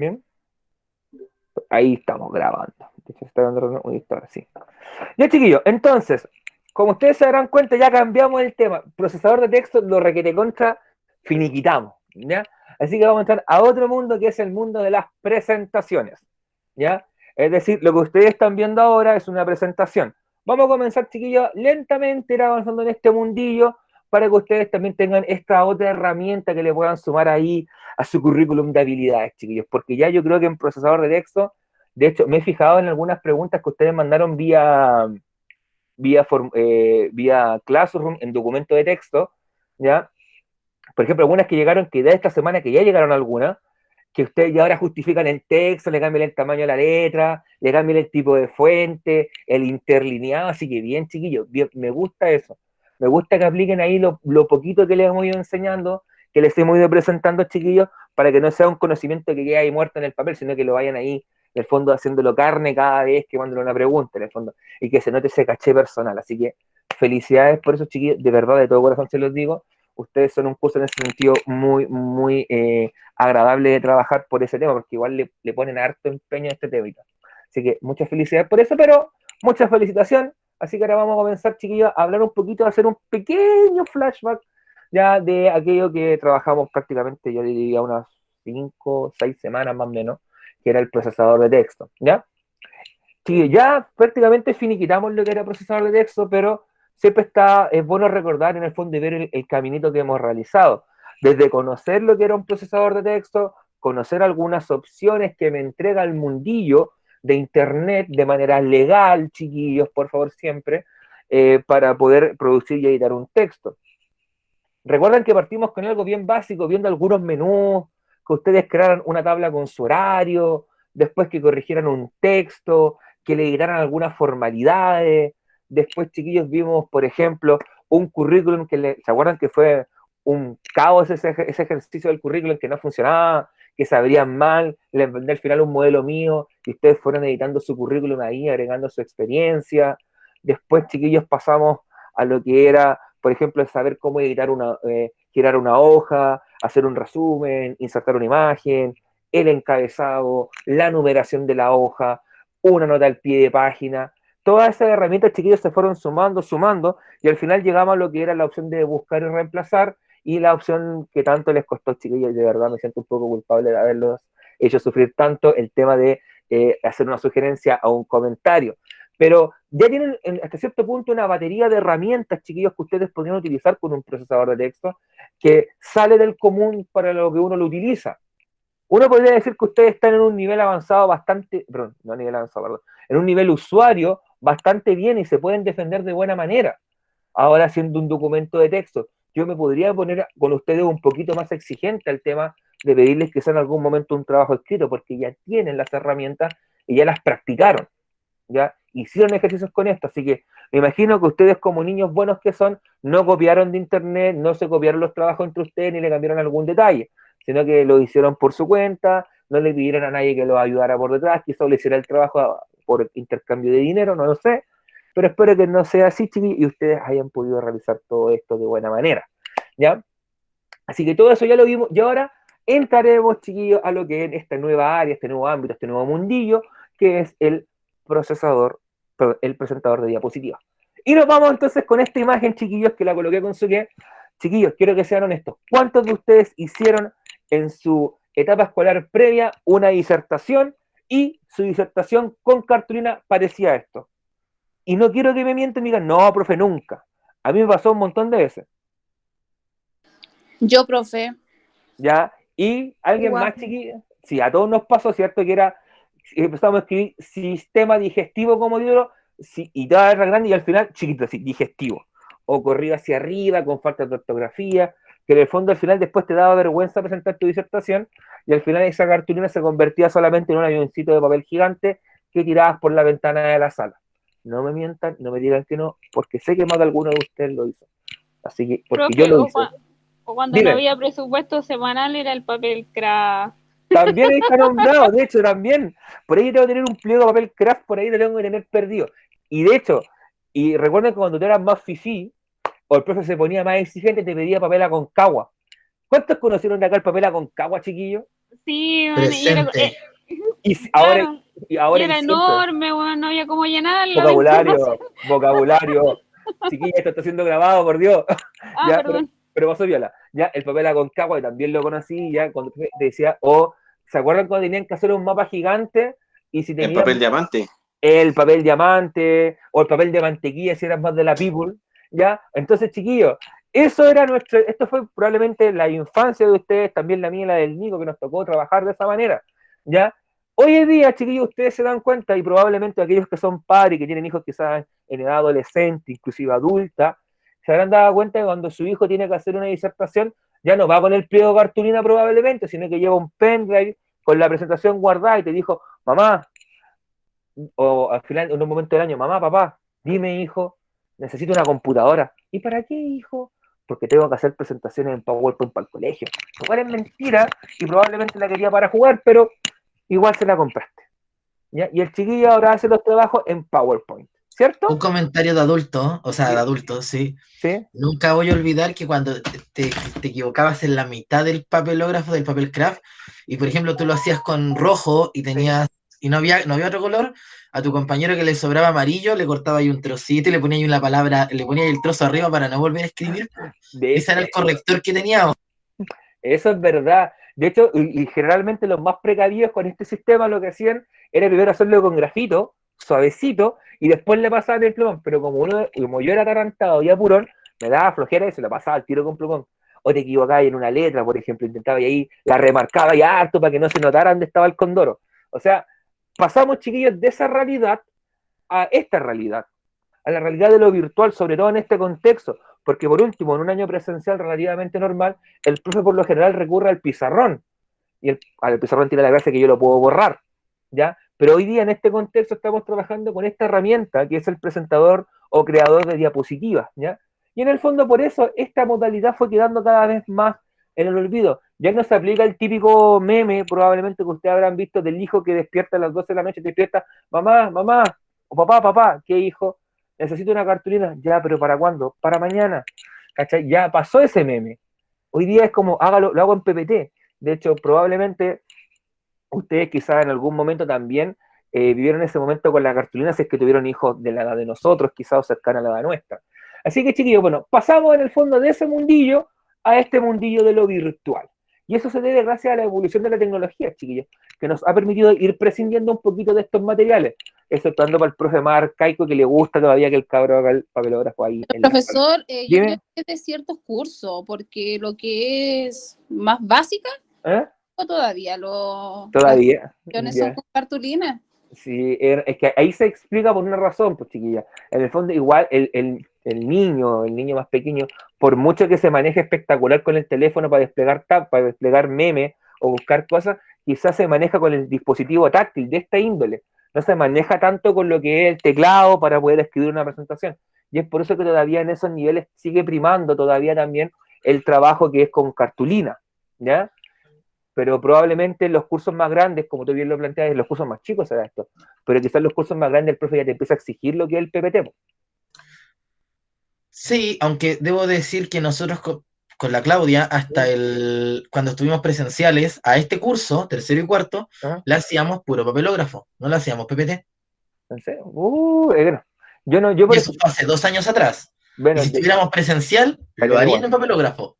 Bien, ahí estamos grabando. De hecho, está dando un ahora sí. Ya, chiquillos, entonces, como ustedes se darán cuenta, ya cambiamos el tema. Procesador de texto lo requiere contra finiquitamos, ¿ya? Así que vamos a entrar a otro mundo que es el mundo de las presentaciones, ¿ya? Es decir, lo que ustedes están viendo ahora es una presentación. Vamos a comenzar, chiquillos, lentamente ir avanzando en este mundillo para que ustedes también tengan esta otra herramienta que le puedan sumar ahí a su currículum de habilidades, chiquillos, porque ya yo creo que en procesador de texto, de hecho, me he fijado en algunas preguntas que ustedes mandaron vía Classroom en documento de texto, ¿ya? Por ejemplo, algunas que llegaron, que de esta semana que ya llegaron algunas, que ustedes ya ahora justifican el texto, le cambian el tamaño de la letra, le cambian el tipo de fuente, el interlineado, así que bien, chiquillos, bien, me gusta eso. Me gusta que apliquen ahí lo poquito que les hemos ido enseñando, que les hemos ido presentando, chiquillos, para que no sea un conocimiento que quede ahí muerto en el papel, sino que lo vayan ahí, en el fondo, haciéndolo carne cada vez que manden una pregunta, en el fondo, y que se note ese caché personal. Así que felicidades por eso, chiquillos, de verdad, de todo corazón se los digo. Ustedes son un curso en ese sentido muy, muy agradable de trabajar por ese tema, porque igual le ponen harto empeño a este tema. Así que muchas felicidades por eso, pero mucha felicitación. Así que ahora vamos a comenzar, chiquillos, a hablar un poquito, a hacer un pequeño flashback ya de aquello que trabajamos prácticamente, yo diría unas 5 o 6 semanas más o menos, que era el procesador de texto, ¿ya? Sí, ya prácticamente finiquitamos lo que era procesador de texto, pero siempre es bueno recordar en el fondo y ver el caminito que hemos realizado. Desde conocer lo que era un procesador de texto, conocer algunas opciones que me entrega el mundillo de Internet de manera legal, chiquillos, por favor, siempre, para poder producir y editar un texto. Recuerdan que partimos con algo bien básico, viendo algunos menús, que ustedes crearan una tabla con su horario, después que corrigieran un texto, que le editaran algunas formalidades. Después, chiquillos, vimos, por ejemplo, un currículum ¿se acuerdan que fue un caos ese ejercicio del currículum que no funcionaba, que se abrían mal? Les vendí al final un modelo mío y ustedes fueron editando su currículum ahí, agregando su experiencia. Después, chiquillos, pasamos a lo que era, por ejemplo, saber cómo girar una hoja, hacer un resumen, insertar una imagen, el encabezado, la numeración de la hoja, una nota al pie de página. Todas esas herramientas, chiquillos, se fueron sumando, y al final llegamos a lo que era la opción de buscar y reemplazar, y la opción que tanto les costó, chiquillos, de verdad me siento un poco culpable de haberlos hecho sufrir tanto, el tema de hacer una sugerencia a un comentario. Pero ya tienen hasta cierto punto una batería de herramientas, chiquillos, que ustedes podrían utilizar con un procesador de texto que sale del común para lo que uno lo utiliza. Uno podría decir que ustedes están en un nivel avanzado bastante, perdón, no nivel avanzado, perdón, en un nivel usuario bastante bien y se pueden defender de buena manera. Ahora haciendo un documento de texto, yo me podría poner con ustedes un poquito más exigente al tema de pedirles que sea en algún momento un trabajo escrito, porque ya tienen las herramientas y ya las practicaron, ya hicieron ejercicios con esto, así que me imagino que ustedes como niños buenos que son, no copiaron de internet, no se copiaron los trabajos entre ustedes ni le cambiaron algún detalle, sino que lo hicieron por su cuenta, no le pidieron a nadie que los ayudara por detrás, quizás le hiciera el trabajo por intercambio de dinero, no lo sé, pero espero que no sea así, chiquillos, y ustedes hayan podido realizar todo esto de buena manera, ¿ya? Así que todo eso ya lo vimos, y ahora entraremos, chiquillos, a lo que es esta nueva área, este nuevo ámbito, este nuevo mundillo, que es procesador, el presentador de diapositivas. Y nos vamos entonces con esta imagen, chiquillos, que la coloqué con su que. Chiquillos, quiero que sean honestos. ¿Cuántos de ustedes hicieron en su etapa escolar previa una disertación y su disertación con cartulina parecía esto? Y no quiero que me mienten y digan, no, profe, nunca. A mí me pasó un montón de veces. Yo, profe, ¿Ya? Y alguien igual. más, chiquillos. Sí, a todos nos pasó, ¿cierto? Que era, empezamos a escribir sistema digestivo como libro, sí, y toda era grande y al final, chiquito, así, digestivo. O corrido hacia arriba con falta de ortografía, que en el fondo al final después te daba vergüenza presentar tu disertación y al final esa cartulina se convertía solamente en un avioncito de papel gigante que tirabas por la ventana de la sala. No me mientan, no me digan que no, porque sé que más de alguno de ustedes lo hizo. Así que, porque yo Profe, lo hice. o cuando no Dime. había presupuesto semanal era el papel craft. También está nombrado, de hecho, también. Por ahí tengo que tener un pliego de papel craft, por ahí lo tengo que tener perdido. Y de hecho, y recuerden que cuando tú eras más fifí, o el profe se ponía más exigente, te pedía papel a concagua. ¿Cuántos conocieron de acá el papel a concagua, chiquillo? Sí, weón, presente. Ahora, claro, y y ahora y era siempre. enorme, weón, no había cómo llenarla la información. Vocabulario. Chiquilla, esto está siendo grabado, por Dios. Ah, Ya, perdón. pero pasó viola. Ya, el papel Aconcagua, que también lo conocí, ya, cuando te decía, ¿se acuerdan cuando tenían que hacer un mapa gigante? Y si El papel tenían diamante. el papel diamante o el papel de mantequilla, si eran más de la people, ¿ya? Entonces, chiquillos, esto fue probablemente la infancia de ustedes, también la mía y la del Nico, que nos tocó trabajar de esa manera, ¿ya? Hoy en día, chiquillos, ustedes se dan cuenta, y probablemente aquellos que son padres y que tienen hijos quizás en edad adolescente, inclusive adulta, se habrán dado cuenta que cuando su hijo tiene que hacer una disertación, ya no va con el pliego cartulina probablemente, sino que lleva un pendrive con la presentación guardada y te dijo, mamá, o al final, en un momento del año, mamá, papá, dime, hijo, necesito una computadora. ¿Y para qué, hijo? Porque tengo que hacer presentaciones en PowerPoint para el colegio. Lo cual es mentira y probablemente la quería para jugar, pero igual se la compraste. ¿Ya? Y el chiquillo ahora hace los trabajos en PowerPoint, Un ¿cierto? comentario de adulto, o sea, de Sí. adulto, sí. ¿Sí? Nunca voy a olvidar que cuando te equivocabas en la mitad del papelógrafo, del papel craft, y por ejemplo tú lo hacías con rojo y tenías, y no había otro color, a tu compañero que le sobraba amarillo, le cortaba ahí un trocito y le ponía ahí la palabra, le ponía ahí el trozo arriba para no volver a escribir. De Ese era el hecho, corrector que teníamos. eso es verdad. De hecho, y generalmente los más precavidos con este sistema lo que hacían era primero hacerlo con grafito, suavecito, y después le pasaban el plumón. Pero como yo era atarantado y apurón, me daba flojera y se lo pasaba al tiro con plumón. O te equivocabas en una letra, por ejemplo, intentaba y ahí la remarcaba y harto para que no se notara dónde estaba el condoro. O sea, pasamos, chiquillos, de esa realidad a esta realidad, a la realidad de lo virtual, sobre todo en este contexto, porque por último, en un año presencial relativamente normal, el profe por lo general recurre al pizarrón, y al pizarrón tiene la gracia que yo lo puedo borrar, ¿ya? Pero hoy día en este contexto estamos trabajando con esta herramienta que es el presentador o creador de diapositivas, ¿ya? Y en el fondo por eso esta modalidad fue quedando cada vez más en el olvido. Ya no se aplica el típico meme, probablemente que ustedes habrán visto, del hijo que despierta a las 12 de la noche, despierta, mamá, mamá, o papá, papá, ¿qué hijo? Necesito una cartulina, ya, pero ¿para cuándo? Para mañana, ¿cachai? Ya pasó ese meme. Hoy día es como, lo hago en PPT. De hecho, probablemente ustedes quizás en algún momento también vivieron ese momento con la cartulina, si es que tuvieron hijos de la edad de nosotros, quizás o cercana a la edad nuestra. Así que, chiquillos, bueno, pasamos en el fondo de ese mundillo a este mundillo de lo virtual. Y eso se debe gracias a la evolución de la tecnología, chiquillos, que nos ha permitido ir prescindiendo un poquito de estos materiales, exceptuando para el profe más arcaico que le gusta todavía que el cabro haga el papelógrafo ahí en la sala. Profesor, yo creo Dime, que es de ciertos cursos, porque lo que es más básica, ¿eh? todavía las Todavía, opciones son ya. con cartulina. Sí, es que ahí se explica por una razón, pues chiquilla. En el fondo, igual el niño más pequeño, por mucho que se maneje espectacular con el teléfono para desplegar memes o buscar cosas, quizás se maneja con el dispositivo táctil de esta índole. No se maneja tanto con lo que es el teclado para poder escribir una presentación. Y es por eso que todavía en esos niveles sigue primando todavía también el trabajo que es con cartulina, ¿ya? Pero probablemente los cursos más grandes, como tú bien lo planteas, los cursos más chicos será esto, pero quizás los cursos más grandes el profe ya te empieza a exigir lo que es el PPT. Sí, aunque debo decir que nosotros con la Claudia, cuando estuvimos presenciales a este curso, tercero y cuarto, ¿Ah? le hacíamos puro papelógrafo, no le hacíamos PPT. ¿En serio? Bueno. Yo no, yo Y por eso ejemplo, fue hace 2 años atrás. Y bueno, si estuviéramos presencial, lo harían harían igual. en papelógrafo.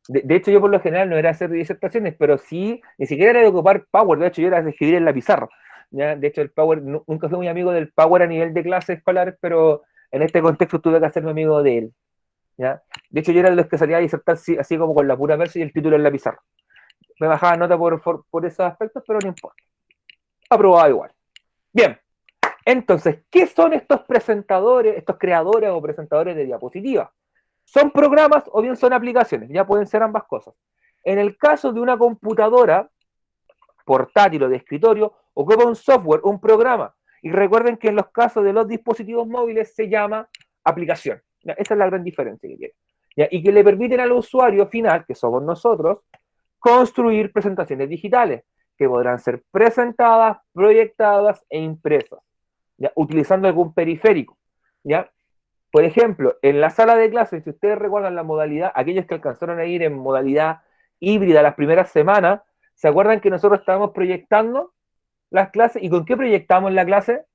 De hecho, yo por lo general no era hacer disertaciones, pero sí, ni siquiera era de ocupar Power, de hecho yo era de escribir en la pizarra. ¿Ya? De hecho, el Power, nunca fui muy amigo del Power a nivel de clases escolares, pero en este contexto tuve que hacerme amigo de él. ¿Ya? De hecho, yo era de los que salía a disertar así como con la pura verso y el título en la pizarra. Me bajaba nota por esos aspectos, pero no importa. Aprobado igual. Bien, entonces, ¿qué son estos presentadores, estos creadores o presentadores de diapositivas? ¿Son programas o bien son aplicaciones? Ya pueden ser ambas cosas. En el caso de una computadora portátil o de escritorio, ocupa un software, un programa. Y recuerden que en los casos de los dispositivos móviles se llama aplicación. ¿Ya? Esa es la gran diferencia que tiene. ¿Ya? Y que le permiten al usuario final, que somos nosotros, construir presentaciones digitales que podrán ser presentadas, proyectadas e impresas, ¿ya? Utilizando algún periférico. ¿Ya? Por ejemplo, en la sala de clases, si ustedes recuerdan la modalidad, aquellos que alcanzaron a ir en modalidad híbrida las primeras semanas, ¿Se acuerdan que nosotros estábamos proyectando las clases? ¿Y con qué proyectamos la clase?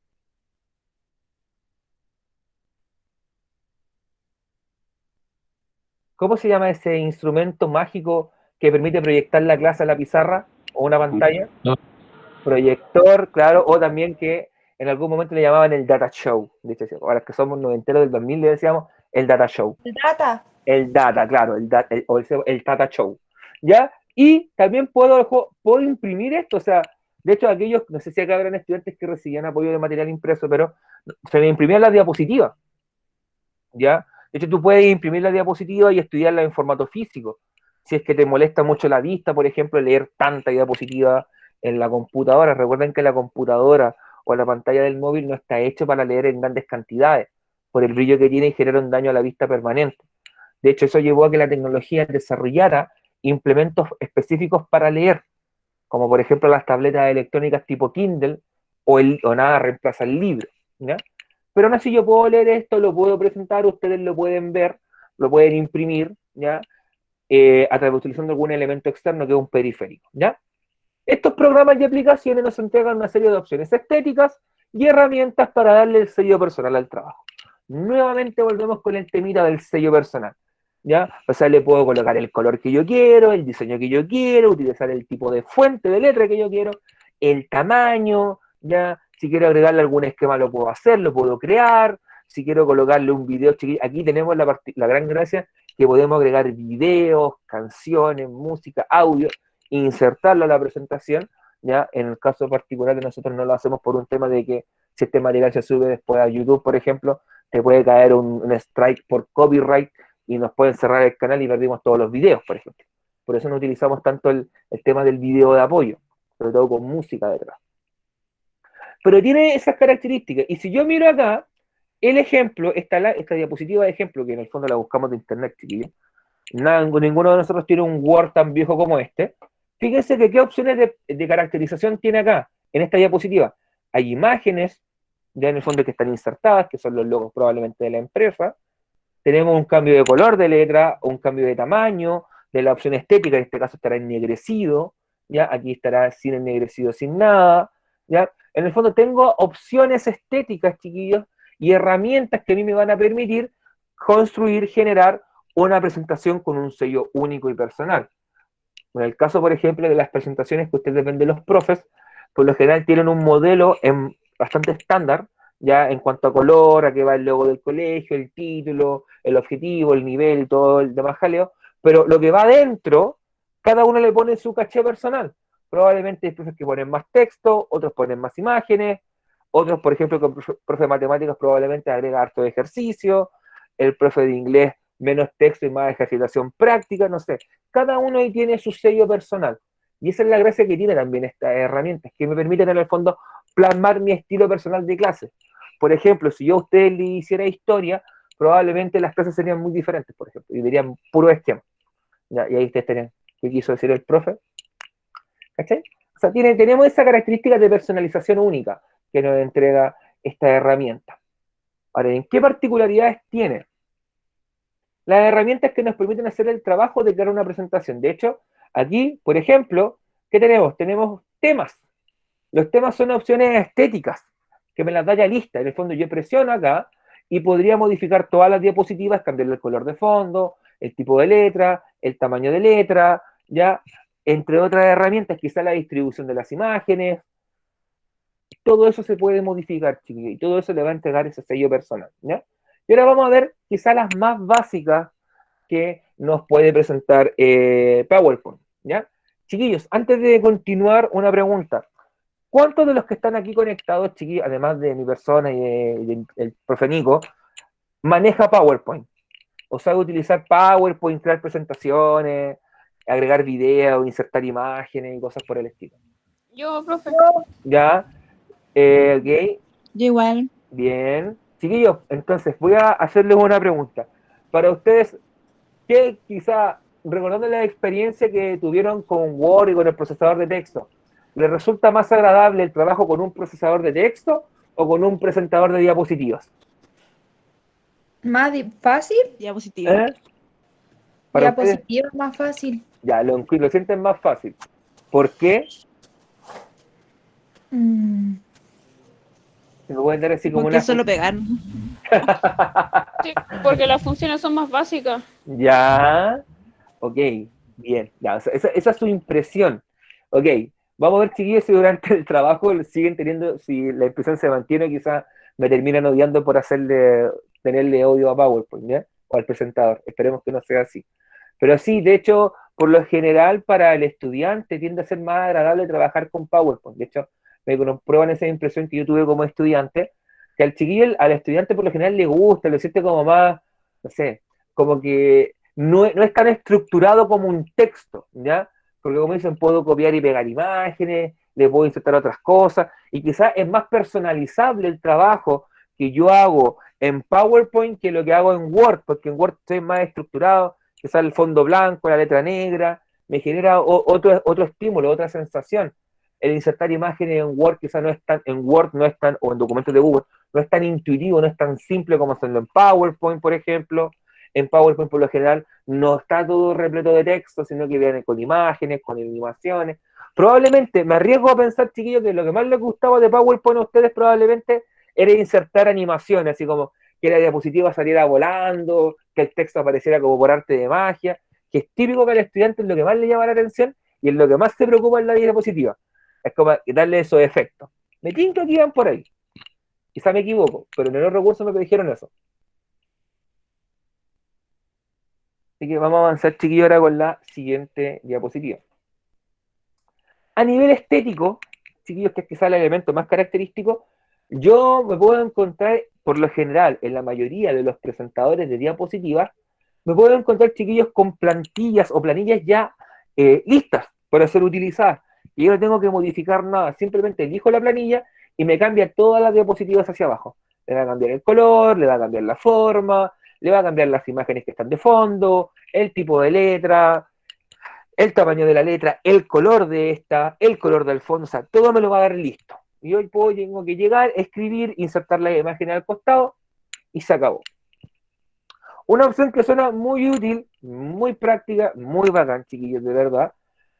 ¿Cómo se llama ese instrumento mágico que permite proyectar la clase a la pizarra o una pantalla? No. Proyector, claro, o también que en algún momento le llamaban el data show. Ahora que somos noventeros del 2000 le decíamos el data show. El data. El data, claro, el data show. ¿Ya? Y también puedo imprimir esto, o sea, de hecho aquellos, no sé si acá habrán estudiantes que recibían apoyo de material impreso, pero se me imprimían las diapositivas. ¿Ya? De hecho, tú puedes imprimir la diapositiva y estudiarla en formato físico. Si es que te molesta mucho la vista, por ejemplo, leer tanta diapositiva en la computadora. Recuerden que la computadora o la pantalla del móvil no está hecho para leer en grandes cantidades. Por el brillo que tiene y genera un daño a la vista permanente. De hecho, eso llevó a que la tecnología desarrollara implementos específicos para leer, como por ejemplo las tabletas electrónicas tipo Kindle o nada reemplaza el libro. ¿Ya? Pero aún así yo puedo leer esto, lo puedo presentar, ustedes lo pueden ver, lo pueden imprimir, ¿ya? A través de utilizando algún elemento externo que es un periférico, ¿ya? Estos programas y aplicaciones nos entregan una serie de opciones estéticas y herramientas para darle el sello personal al trabajo. Nuevamente volvemos con el temita del sello personal, ¿ya? O sea, le puedo colocar el color que yo quiero, el diseño que yo quiero, utilizar el tipo de fuente de letra que yo quiero, el tamaño, ¿ya? Si quiero agregarle algún esquema lo puedo hacer, lo puedo crear. Si quiero colocarle un video, aquí tenemos la gran gracia que podemos agregar videos, canciones, música, audio, insertarlo a la presentación. ¿Ya? En el caso particular de nosotros no lo hacemos por un tema de que si este material se sube después a YouTube, por ejemplo, te puede caer un strike por copyright y nos pueden cerrar el canal y perdimos todos los videos, por ejemplo. Por eso no utilizamos tanto el tema del video de apoyo, sobre todo con música detrás. Pero tiene esas características. Y si yo miro acá, el ejemplo, esta diapositiva de ejemplo, que en el fondo la buscamos de internet, chiquillos, ninguno de nosotros tiene un Word tan viejo como este. Fíjense que qué opciones de caracterización tiene acá, en esta diapositiva. Hay imágenes, ya en el fondo que están insertadas, que son los logos probablemente de la empresa. Tenemos un cambio de color de letra, un cambio de tamaño, de la opción estética, en este caso estará ennegrecido, ya aquí estará sin ennegrecido, sin nada, ya. En el fondo tengo opciones estéticas, chiquillos, y herramientas que a mí me van a permitir construir, generar una presentación con un sello único y personal. En el caso, por ejemplo, de las presentaciones que ustedes ven de los profes, por lo general tienen un modelo bastante estándar, ya en cuanto a color, a qué va el logo del colegio, el título, el objetivo, el nivel, todo el demás jaleo, pero lo que va adentro, cada uno le pone su caché personal. Probablemente hay profes que ponen más texto, otros ponen más imágenes, otros, por ejemplo, con profe de matemáticas probablemente agrega harto de ejercicio, el profe de inglés menos texto y más ejercitación práctica, no sé. Cada uno ahí tiene su sello personal. Y esa es la gracia que tiene también estas herramientas, que me permiten en el fondo plasmar mi estilo personal de clase. Por ejemplo, si yo a ustedes le hiciera historia, probablemente las clases serían muy diferentes, por ejemplo, y verían puro esquema. ¿Ya? Y ahí ustedes tenían qué quiso decir el profe. ¿Cachai? O sea, tenemos esa característica de personalización única que nos entrega esta herramienta. Ahora, ¿en qué particularidades tiene? Las herramientas que nos permiten hacer el trabajo de crear una presentación. De hecho, aquí, por ejemplo, ¿qué tenemos? Tenemos temas. Los temas son opciones estéticas, que me las da ya lista. En el fondo yo presiono acá y podría modificar todas las diapositivas, cambiarle el color de fondo, el tipo de letra, el tamaño de letra, ya, entre otras herramientas, quizá la distribución de las imágenes. Todo eso se puede modificar, chiquillos, y todo eso le va a entregar ese sello personal, ¿ya? Y ahora vamos a ver quizá las más básicas que nos puede presentar PowerPoint, ¿ya? Chiquillos, antes de continuar, una pregunta. ¿Cuántos de los que están aquí conectados, chiquillos, además de mi persona y del profe Nico, maneja PowerPoint? O sabe utilizar PowerPoint, crear presentaciones, agregar videos, insertar imágenes y cosas por el estilo. Yo, profe. ¿Ya? Ok. Yo igual. Bien. Chiquillos, entonces voy a hacerles una pregunta. Para ustedes, ¿qué quizá, recordando la experiencia que tuvieron con Word y con el procesador de texto, les resulta más agradable el trabajo con un procesador de texto o con un presentador de diapositivas? ¿Más fácil? Diapositiva. ¿Eh? Para ustedes, Diapositiva más fácil. ya, lo sienten más fácil. ¿Por qué? Mm, ¿Me pueden dar así como Porque una... solo pegar. Sí, porque las funciones son más básicas. Ya, ok, bien, ya, esa es su impresión. Ok, vamos a ver, chiquillos, si durante el trabajo siguen teniendo, si la impresión se mantiene, quizás me terminan odiando por tenerle odio a PowerPoint, ¿ya? O al presentador. Esperemos que no sea así. Pero sí, de hecho, por lo general, para el estudiante tiende a ser más agradable trabajar con PowerPoint. De hecho, me comprueban esa impresión que yo tuve como estudiante, que al chiquillo, al estudiante por lo general le gusta, lo siente como más, no sé, como que no es tan estructurado como un texto, ¿ya? Porque como dicen, puedo copiar y pegar imágenes, le puedo insertar otras cosas, y quizás es más personalizable el trabajo que yo hago en PowerPoint que lo que hago en Word, porque en Word estoy más estructurado, quizás el fondo blanco, la letra negra, me genera otro estímulo, otra sensación. El insertar imágenes en Word quizás no es tan, o en documentos de Google, no es tan intuitivo, no es tan simple como hacerlo en PowerPoint, por ejemplo. En PowerPoint, por lo general, no está todo repleto de texto, sino que viene con imágenes, con animaciones. Probablemente, me arriesgo a pensar, chiquillos, que lo que más les gustaba de PowerPoint a ustedes probablemente era insertar animaciones, así como que la diapositiva saliera volando, que el texto apareciera como por arte de magia, que es típico que al estudiante es lo que más le llama la atención y es lo que más se preocupa en la diapositiva. Es como darle esos efectos. Me tinto que iban por ahí. Quizá me equivoco, pero en el recurso me dijeron eso. Así que vamos a avanzar, chiquillos, ahora con la siguiente diapositiva. A nivel estético, chiquillos, que es quizá el elemento más característico, yo me puedo encontrar, por lo general, en la mayoría de los presentadores de diapositivas, me puedo encontrar, chiquillos, con plantillas o planillas ya listas para ser utilizadas. Y yo no tengo que modificar nada, simplemente elijo la planilla y me cambia todas las diapositivas hacia abajo. Le va a cambiar el color, le va a cambiar la forma, le va a cambiar las imágenes que están de fondo, el tipo de letra, el tamaño de la letra, el color de esta, el color del fondo, o sea, todo me lo va a dar listo. Y hoy tengo que llegar, escribir, insertar la imagen al costado y se acabó. Una opción que suena muy útil, muy práctica, muy bacán, chiquillos, de verdad,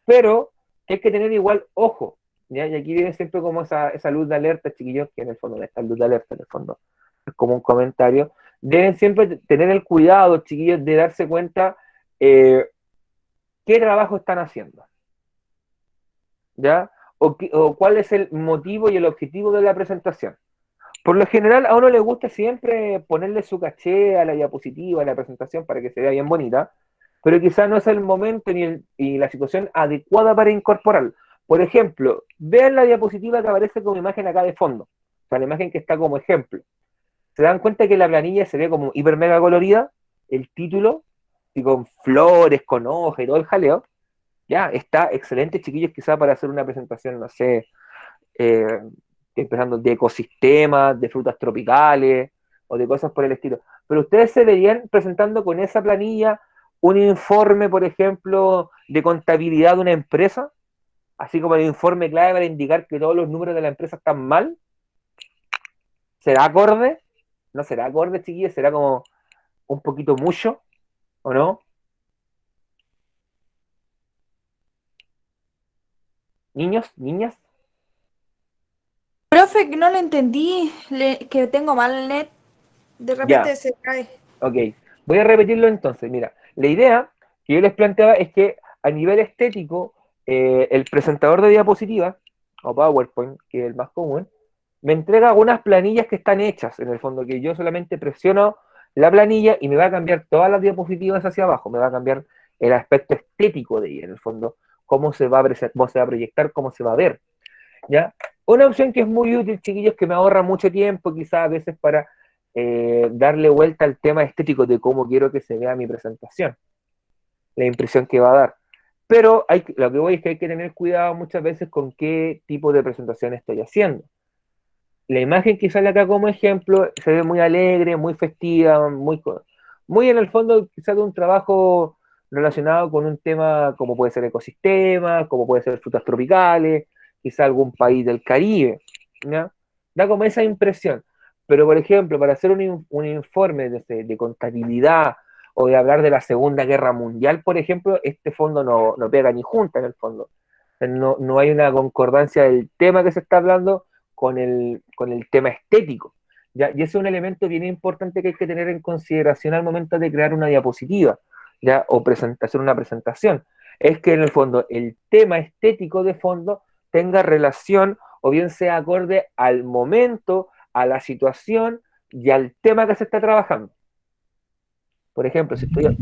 pero hay que tener igual ojo, ¿ya? Y aquí viene siempre como esa luz de alerta, chiquillos, que en el fondo no está luz de alerta, en el fondo es como un comentario. Deben siempre tener el cuidado, chiquillos, de darse cuenta qué trabajo están haciendo, ¿ya? O cuál es el motivo y el objetivo de la presentación. Por lo general, a uno le gusta siempre ponerle su caché a la diapositiva, a la presentación, para que se vea bien bonita, pero quizás no es el momento ni la situación adecuada para incorporar. Por ejemplo, vean la diapositiva que aparece como imagen acá de fondo, o sea, la imagen que está como ejemplo. ¿Se dan cuenta que la planilla se ve como hiper mega colorida? El título, y con flores, con hojas y todo el jaleo. Ya, está excelente, chiquillos, quizás para hacer una presentación, no sé, eh, empezando de ecosistemas, de frutas tropicales o de cosas por el estilo. Pero ustedes se verían presentando con esa planilla un informe, por ejemplo, de contabilidad de una empresa, así como el informe clave para indicar que todos los números de la empresa están mal. ¿Será acorde? ¿No será acorde, chiquillos? ¿Será como un poquito mucho? ¿O no? ¿Niños? ¿Niñas? Profe, que no le entendí, que tengo mal el net, de Ya. repente se cae. Ok, voy a repetirlo entonces. Mira, la idea que yo les planteaba es que a nivel estético, el presentador de diapositivas, o PowerPoint, que es el más común, me entrega algunas planillas que están hechas, en el fondo, que yo solamente presiono la planilla y me va a cambiar todas las diapositivas hacia abajo, me va a cambiar el aspecto estético de ella, en el fondo, cómo se va a proyectar, cómo se va a ver, ¿ya? Una opción que es muy útil, chiquillos, que me ahorra mucho tiempo, quizás a veces para darle vuelta al tema estético de cómo quiero que se vea mi presentación, la impresión que va a dar. Pero lo que voy es que hay que tener cuidado muchas veces con qué tipo de presentación estoy haciendo. La imagen que sale acá como ejemplo se ve muy alegre, muy festiva, muy en el fondo quizás de un trabajo relacionado con un tema como puede ser ecosistema, como puede ser frutas tropicales, quizás algún país del Caribe, ¿ya? Da como esa impresión. Pero, por ejemplo, para hacer un informe de contabilidad o de hablar de la Segunda Guerra Mundial, por ejemplo, este fondo no pega ni junta en el fondo. No hay una concordancia del tema que se está hablando con el tema estético, ¿ya? Y ese es un elemento bien importante que hay que tener en consideración al momento de crear una diapositiva, ¿ya? O hacer una presentación. Es que en el fondo el tema estético de fondo tenga relación o bien sea acorde al momento, a la situación y al tema que se está trabajando. Por ejemplo, si estoy...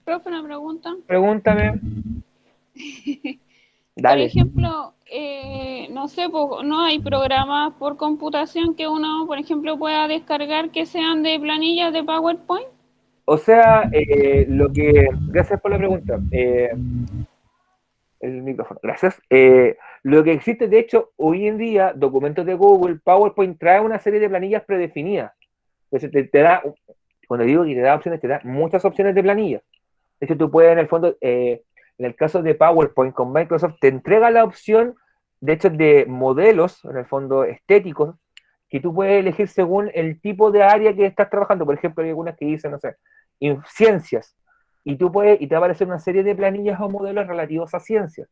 Profe, una pregunta. Pregúntame. Por Dale. ejemplo, no sé, no hay programas por computación que uno, por ejemplo, pueda descargar que sean de planillas de PowerPoint. O sea, gracias por la pregunta. El micrófono, gracias. Lo que existe, de hecho, hoy en día, documentos de Google, PowerPoint trae una serie de planillas predefinidas. Entonces te da, cuando digo que te da opciones, te da muchas opciones de planillas. De hecho, tú puedes, en el fondo, en el caso de PowerPoint con Microsoft, te entrega la opción, de hecho, de modelos, en el fondo, estéticos, que tú puedes elegir según el tipo de área que estás trabajando. Por ejemplo, hay algunas que dicen, no sé, ciencias, y te va a aparecer una serie de planillas o modelos relativos a ciencias.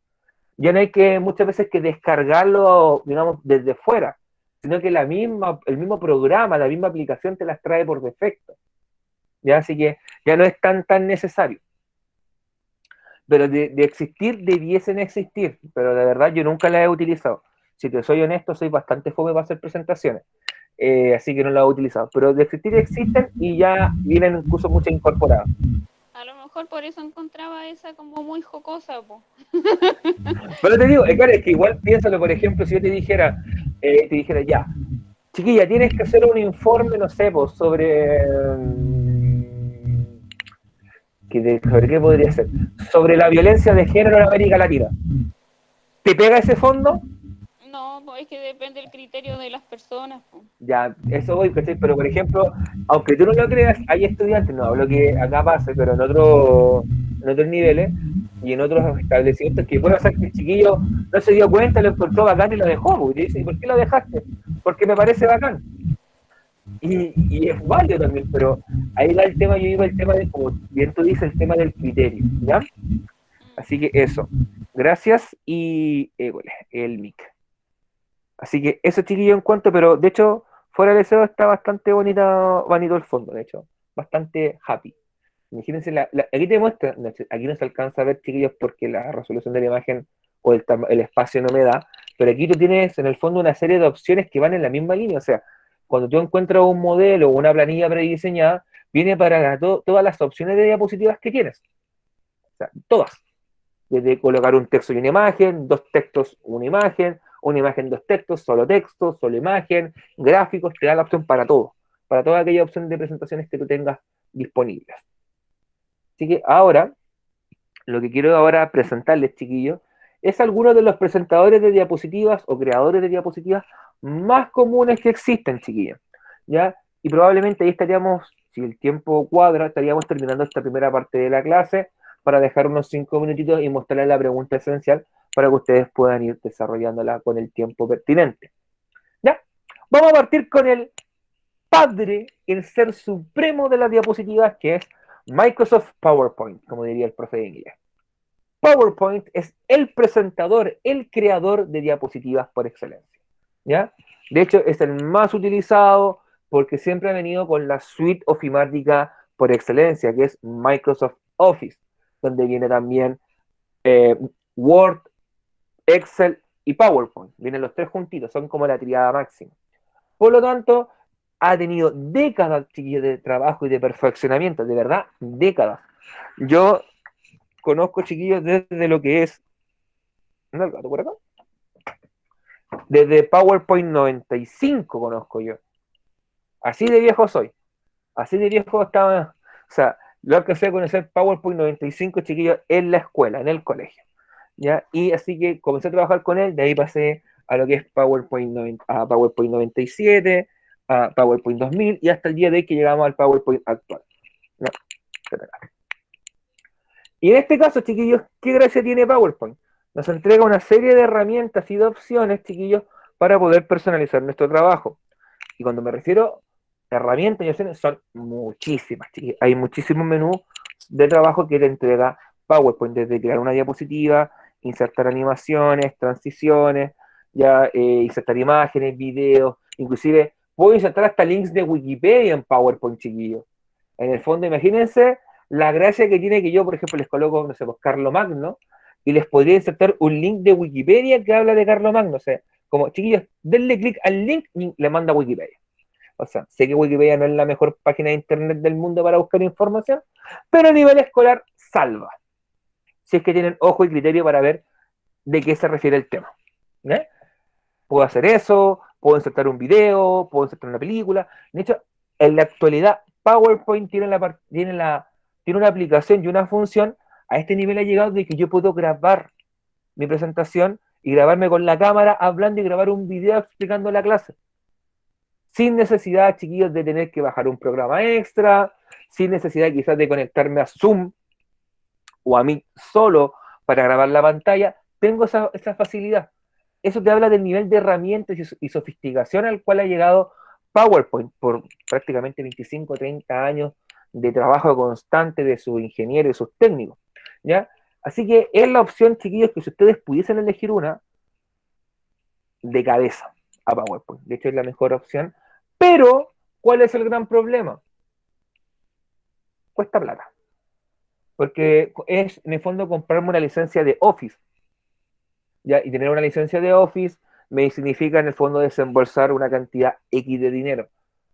Ya no hay que muchas veces que descargarlo, digamos, desde fuera, sino que el mismo programa, la misma aplicación te las trae por defecto. ¿Ya? Así que ya no es tan necesario. Pero de existir, debiesen existir, pero de verdad yo nunca las he utilizado. Si te soy honesto, soy bastante fome para hacer presentaciones, así que no las he utilizado. Pero de existir existen y ya vienen incluso muchas incorporadas. A lo mejor por eso encontraba esa como muy jocosa, po. Pero te digo, claro, es que igual piénsalo, por ejemplo, si yo te dijera, ya, chiquilla, tienes que hacer un informe, no sé, pues, sobre... ¿sobre qué podría ser? Sobre la violencia de género en América Latina. ¿Te pega ese fondo? No, pues es que depende del criterio de las personas, po. Ya, eso voy, ¿cachai? Pero por ejemplo, aunque tú no lo creas, hay estudiantes, no hablo que acá pase, pero en otros niveles y en otros establecimientos que puede ser que el chiquillo no se dio cuenta, lo encontró bacán y lo dejó, pues, y dice, ¿y por qué lo dejaste? Porque me parece bacán. Y es válido también, pero ahí va el tema, yo iba el tema de, como bien tú dices, el tema del criterio, ¿ya? Así que eso. Gracias y el mic. Así que eso, chiquillo, en cuanto, pero de hecho, fuera de eso está bastante bonito el fondo, de hecho. Bastante happy. Imagínense, aquí te muestra, aquí no se alcanza a ver, chiquillos, porque la resolución de la imagen o el espacio no me da, pero aquí tú tienes en el fondo una serie de opciones que van en la misma línea, o sea, cuando tú encuentras un modelo o una planilla prediseñada, viene para todas las opciones de diapositivas que tienes. O sea, todas. Desde colocar un texto y una imagen, dos textos, una imagen, dos textos, solo imagen, gráficos, te da la opción para todo, para toda aquella opción de presentaciones que tú tengas disponibles. Así que ahora, lo que quiero ahora presentarles, chiquillos, es algunos de los presentadores de diapositivas o creadores de diapositivas más comunes que existen, chiquillos, ¿ya? Y probablemente ahí estaríamos, si el tiempo cuadra, estaríamos terminando esta primera parte de la clase para dejar unos 5 minutitos y mostrarles la pregunta esencial para que ustedes puedan ir desarrollándola con el tiempo pertinente. ¿Ya? Vamos a partir con el padre, el ser supremo de las diapositivas, que es Microsoft PowerPoint, como diría el profe de inglés. PowerPoint es el presentador, el creador de diapositivas por excelencia, ¿ya? De hecho, es el más utilizado porque siempre ha venido con la suite ofimática por excelencia, que es Microsoft Office, donde viene también Word, Excel y PowerPoint. Vienen los tres juntitos, son como la triada máxima. Por lo tanto, ha tenido décadas, chiquillos, de trabajo y de perfeccionamiento, de verdad, décadas. Yo conozco, chiquillos, desde lo que es... ¿No el gato por acá? Desde PowerPoint 95 conozco yo. Así de viejo soy. Así de viejo estaba... O sea, lo alcancé a conocer PowerPoint 95, chiquillos, en la escuela, en el colegio. ¿Ya? Y así que comencé a trabajar con él, de ahí pasé a lo que es PowerPoint 97, a PowerPoint 2000 y hasta el día de hoy que llegamos al PowerPoint actual. ¿No? Y en este caso, chiquillos, ¿qué gracia tiene PowerPoint? Nos entrega una serie de herramientas y de opciones, chiquillos, para poder personalizar nuestro trabajo. Y cuando me refiero a herramientas y opciones, son muchísimas, chiquillos. Hay muchísimos menús de trabajo que te entrega PowerPoint, desde crear una diapositiva, insertar animaciones, transiciones, ya insertar imágenes, videos, inclusive puedo insertar hasta links de Wikipedia en PowerPoint, chiquillos. En el fondo, imagínense la gracia que tiene que yo, por ejemplo, les coloco, no sé, pues Carlomagno, y les podría insertar un link de Wikipedia que habla de Carlomagno. O sea, como, chiquillos, denle clic al link y le manda a Wikipedia. O sea, sé que Wikipedia no es la mejor página de internet del mundo para buscar información, pero a nivel escolar salva. Si es que tienen ojo y criterio para ver de qué se refiere el tema. ¿Eh? Puedo hacer eso, puedo insertar un video, puedo insertar una película. De hecho, en la actualidad, PowerPoint tiene una aplicación y una función. A este nivel ha llegado de que yo puedo grabar mi presentación y grabarme con la cámara hablando y grabar un video explicando la clase. Sin necesidad, chiquillos, de tener que bajar un programa extra, sin necesidad quizás de conectarme a Zoom o a mí solo para grabar la pantalla. Tengo esa facilidad. Eso te habla del nivel de herramientas y sofisticación al cual ha llegado PowerPoint por prácticamente 25 o 30 años de trabajo constante de sus ingenieros y sus técnicos, ¿ya? Así que es la opción, chiquillos, que si ustedes pudiesen elegir una, de cabeza a PowerPoint. De hecho, es la mejor opción. Pero, ¿cuál es el gran problema? Cuesta plata. Porque es, en el fondo, comprarme una licencia de Office. ¿Ya? Y tener una licencia de Office me significa, en el fondo, desembolsar una cantidad X de dinero.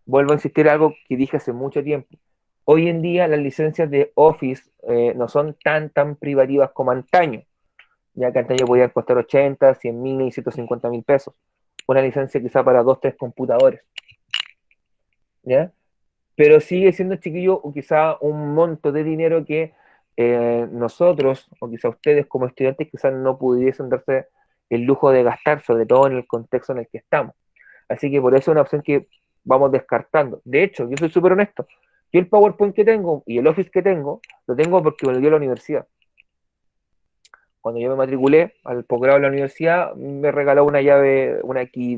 Vuelvo a insistir en algo que dije hace mucho tiempo. Hoy en día las licencias de Office no son tan privativas como antaño. Ya que antaño podían costar 80, 100 mil y 150 mil pesos. Una licencia quizá para 2, 3 computadores. ¿Ya? Pero sigue siendo, chiquillo, o quizá un monto de dinero que nosotros, o quizá ustedes como estudiantes, quizás no pudiesen darse el lujo de gastar, sobre todo en el contexto en el que estamos. Así que por eso es una opción que vamos descartando. De hecho, yo soy súper honesto. Yo el PowerPoint que tengo y el Office que tengo, lo tengo porque me lo dio la universidad. Cuando yo me matriculé al posgrado de la universidad, me regaló una llave, una key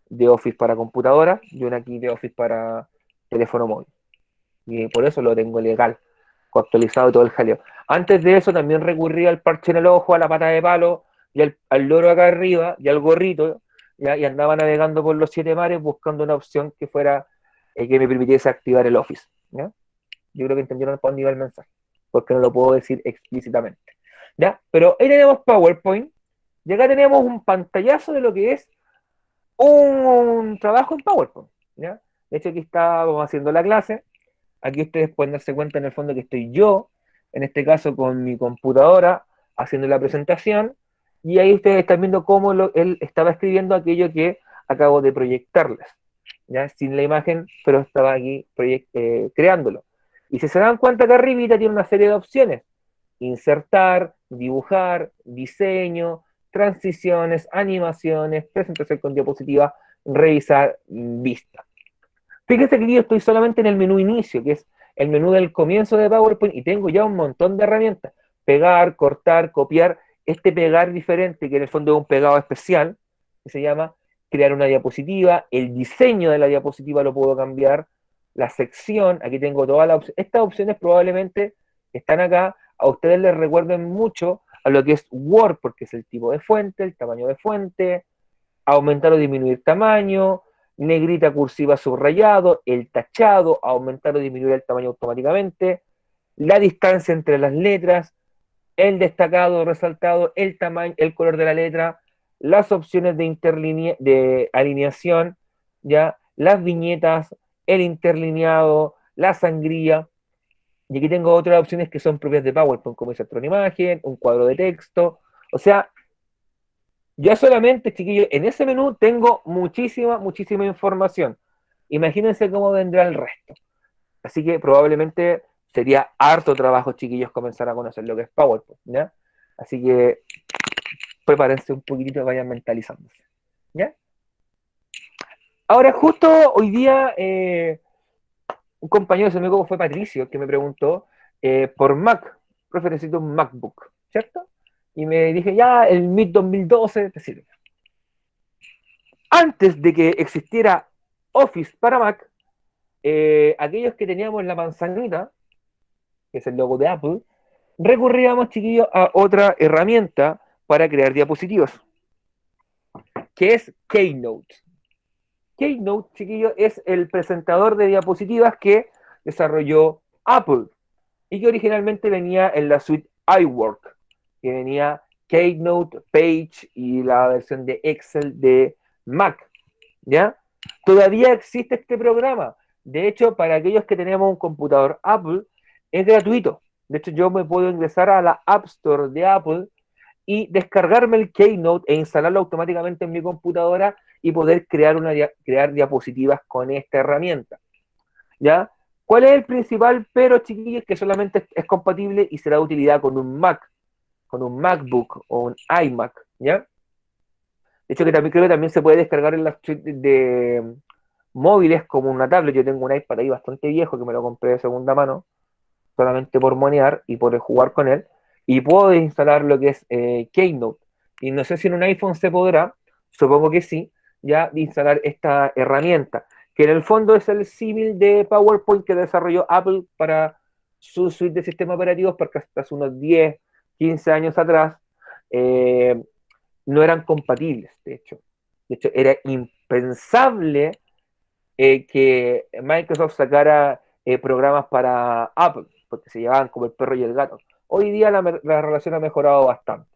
de Office para computadora y una key de Office para teléfono móvil. Y por eso lo tengo legal, actualizado todo el jaleo. Antes de eso también recurría al parche en el ojo, a la pata de palo, y al loro acá arriba, y al gorrito, ¿ya? Y andaba navegando por los 7 mares buscando una opción que fuera que me permitiese activar el Office. ¿Ya? Yo creo que entendieron para dónde iba el mensaje, porque no lo puedo decir explícitamente. ¿Ya? Pero ahí tenemos PowerPoint, y acá tenemos un pantallazo de lo que es un trabajo en PowerPoint. ¿Ya? De hecho, aquí estábamos haciendo la clase. Aquí ustedes pueden darse cuenta en el fondo que estoy yo, en este caso con mi computadora, haciendo la presentación, y ahí ustedes están viendo cómo él estaba escribiendo aquello que acabo de proyectarles, ¿ya? Sin la imagen, pero estaba aquí creándolo. Y si se dan cuenta, acá arribita tiene una serie de opciones: insertar, dibujar, diseño, transiciones, animaciones, presentación con diapositiva, revisar, vista. Fíjense que yo estoy solamente en el menú inicio, que es el menú del comienzo de PowerPoint, y tengo ya un montón de herramientas. Pegar, cortar, copiar. Este pegar diferente, que en el fondo es un pegado especial, que se llama crear una diapositiva. El diseño de la diapositiva lo puedo cambiar. La sección, aquí tengo todas las opciones. Estas opciones probablemente están acá. A ustedes les recuerden mucho a lo que es Word, porque es el tipo de fuente, el tamaño de fuente, aumentar o disminuir tamaño, negrita, cursiva, subrayado, el tachado, aumentar o disminuir el tamaño automáticamente, la distancia entre las letras, el destacado, resaltado, el tamaño, el color de la letra, las opciones de alineación, ya, las viñetas, el interlineado, la sangría. Y aquí tengo otras opciones que son propias de PowerPoint, como insertar una imagen, un cuadro de texto. O sea, ya solamente, chiquillos, en ese menú tengo muchísima información. Imagínense cómo vendrá el resto. Así que probablemente sería harto trabajo, chiquillos, comenzar a conocer lo que es PowerPoint, ¿ya? Así que prepárense un poquitito, vayan mentalizándose, ¿ya? Ahora, justo hoy día, un compañero, se me fue Patricio, que me preguntó por Mac, profe, necesito un MacBook, ¿cierto? Y me dije, ya, el MIT 2012 te sirve. Antes de que existiera Office para Mac, aquellos que teníamos la manzanita, que es el logo de Apple, recurríamos, chiquillos, a otra herramienta para crear diapositivas, que es Keynote. Keynote, chiquillos, es el presentador de diapositivas que desarrolló Apple y que originalmente venía en la suite iWork, que venía Keynote, Page y la versión de Excel de Mac, ¿ya? Todavía existe este programa. De hecho, para aquellos que tenemos un computador Apple, es gratuito. De hecho, yo me puedo ingresar a la App Store de Apple y descargarme el Keynote e instalarlo automáticamente en mi computadora y poder crear diapositivas con esta herramienta, ¿ya? ¿Cuál es el principal pero, chiquillos? Que solamente es compatible y será de utilidad con un Mac, con un MacBook o un iMac, ¿ya? De hecho, que también creo que también se puede descargar en las suites de móviles como una tablet. Yo tengo un iPad ahí bastante viejo que me lo compré de segunda mano, solamente por monear y por jugar con él. Y puedo instalar lo que es Keynote. Y no sé si en un iPhone se podrá, supongo que sí, ya instalar esta herramienta, que en el fondo es el símil de PowerPoint que desarrolló Apple para su suite de sistemas operativos, porque hasta hace unos 10, 15 años atrás no eran compatibles, de hecho. De hecho, era impensable que Microsoft sacara programas para Apple, porque se llevaban como el perro y el gato. Hoy día la relación ha mejorado bastante.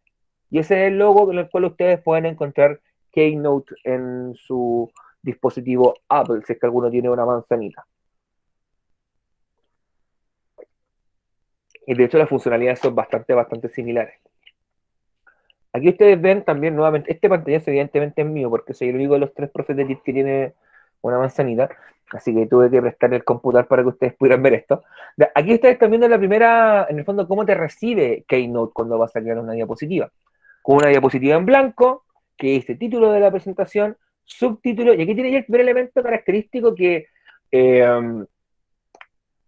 Y ese es el logo en el cual ustedes pueden encontrar Keynote en su dispositivo Apple, si es que alguno tiene una manzanita. Y de hecho las funcionalidades son bastante similares. Aquí ustedes ven también nuevamente, este pantallazo evidentemente es mío, porque soy el único de los 3 profes de TIT que tiene una manzanita, así que tuve que prestar el computador para que ustedes pudieran ver esto. Aquí ustedes están viendo la primera, en el fondo, cómo te recibe Keynote cuando vas a crear una diapositiva. Con una diapositiva en blanco, que dice título de la presentación, subtítulo, y aquí tiene ya el primer elemento característico que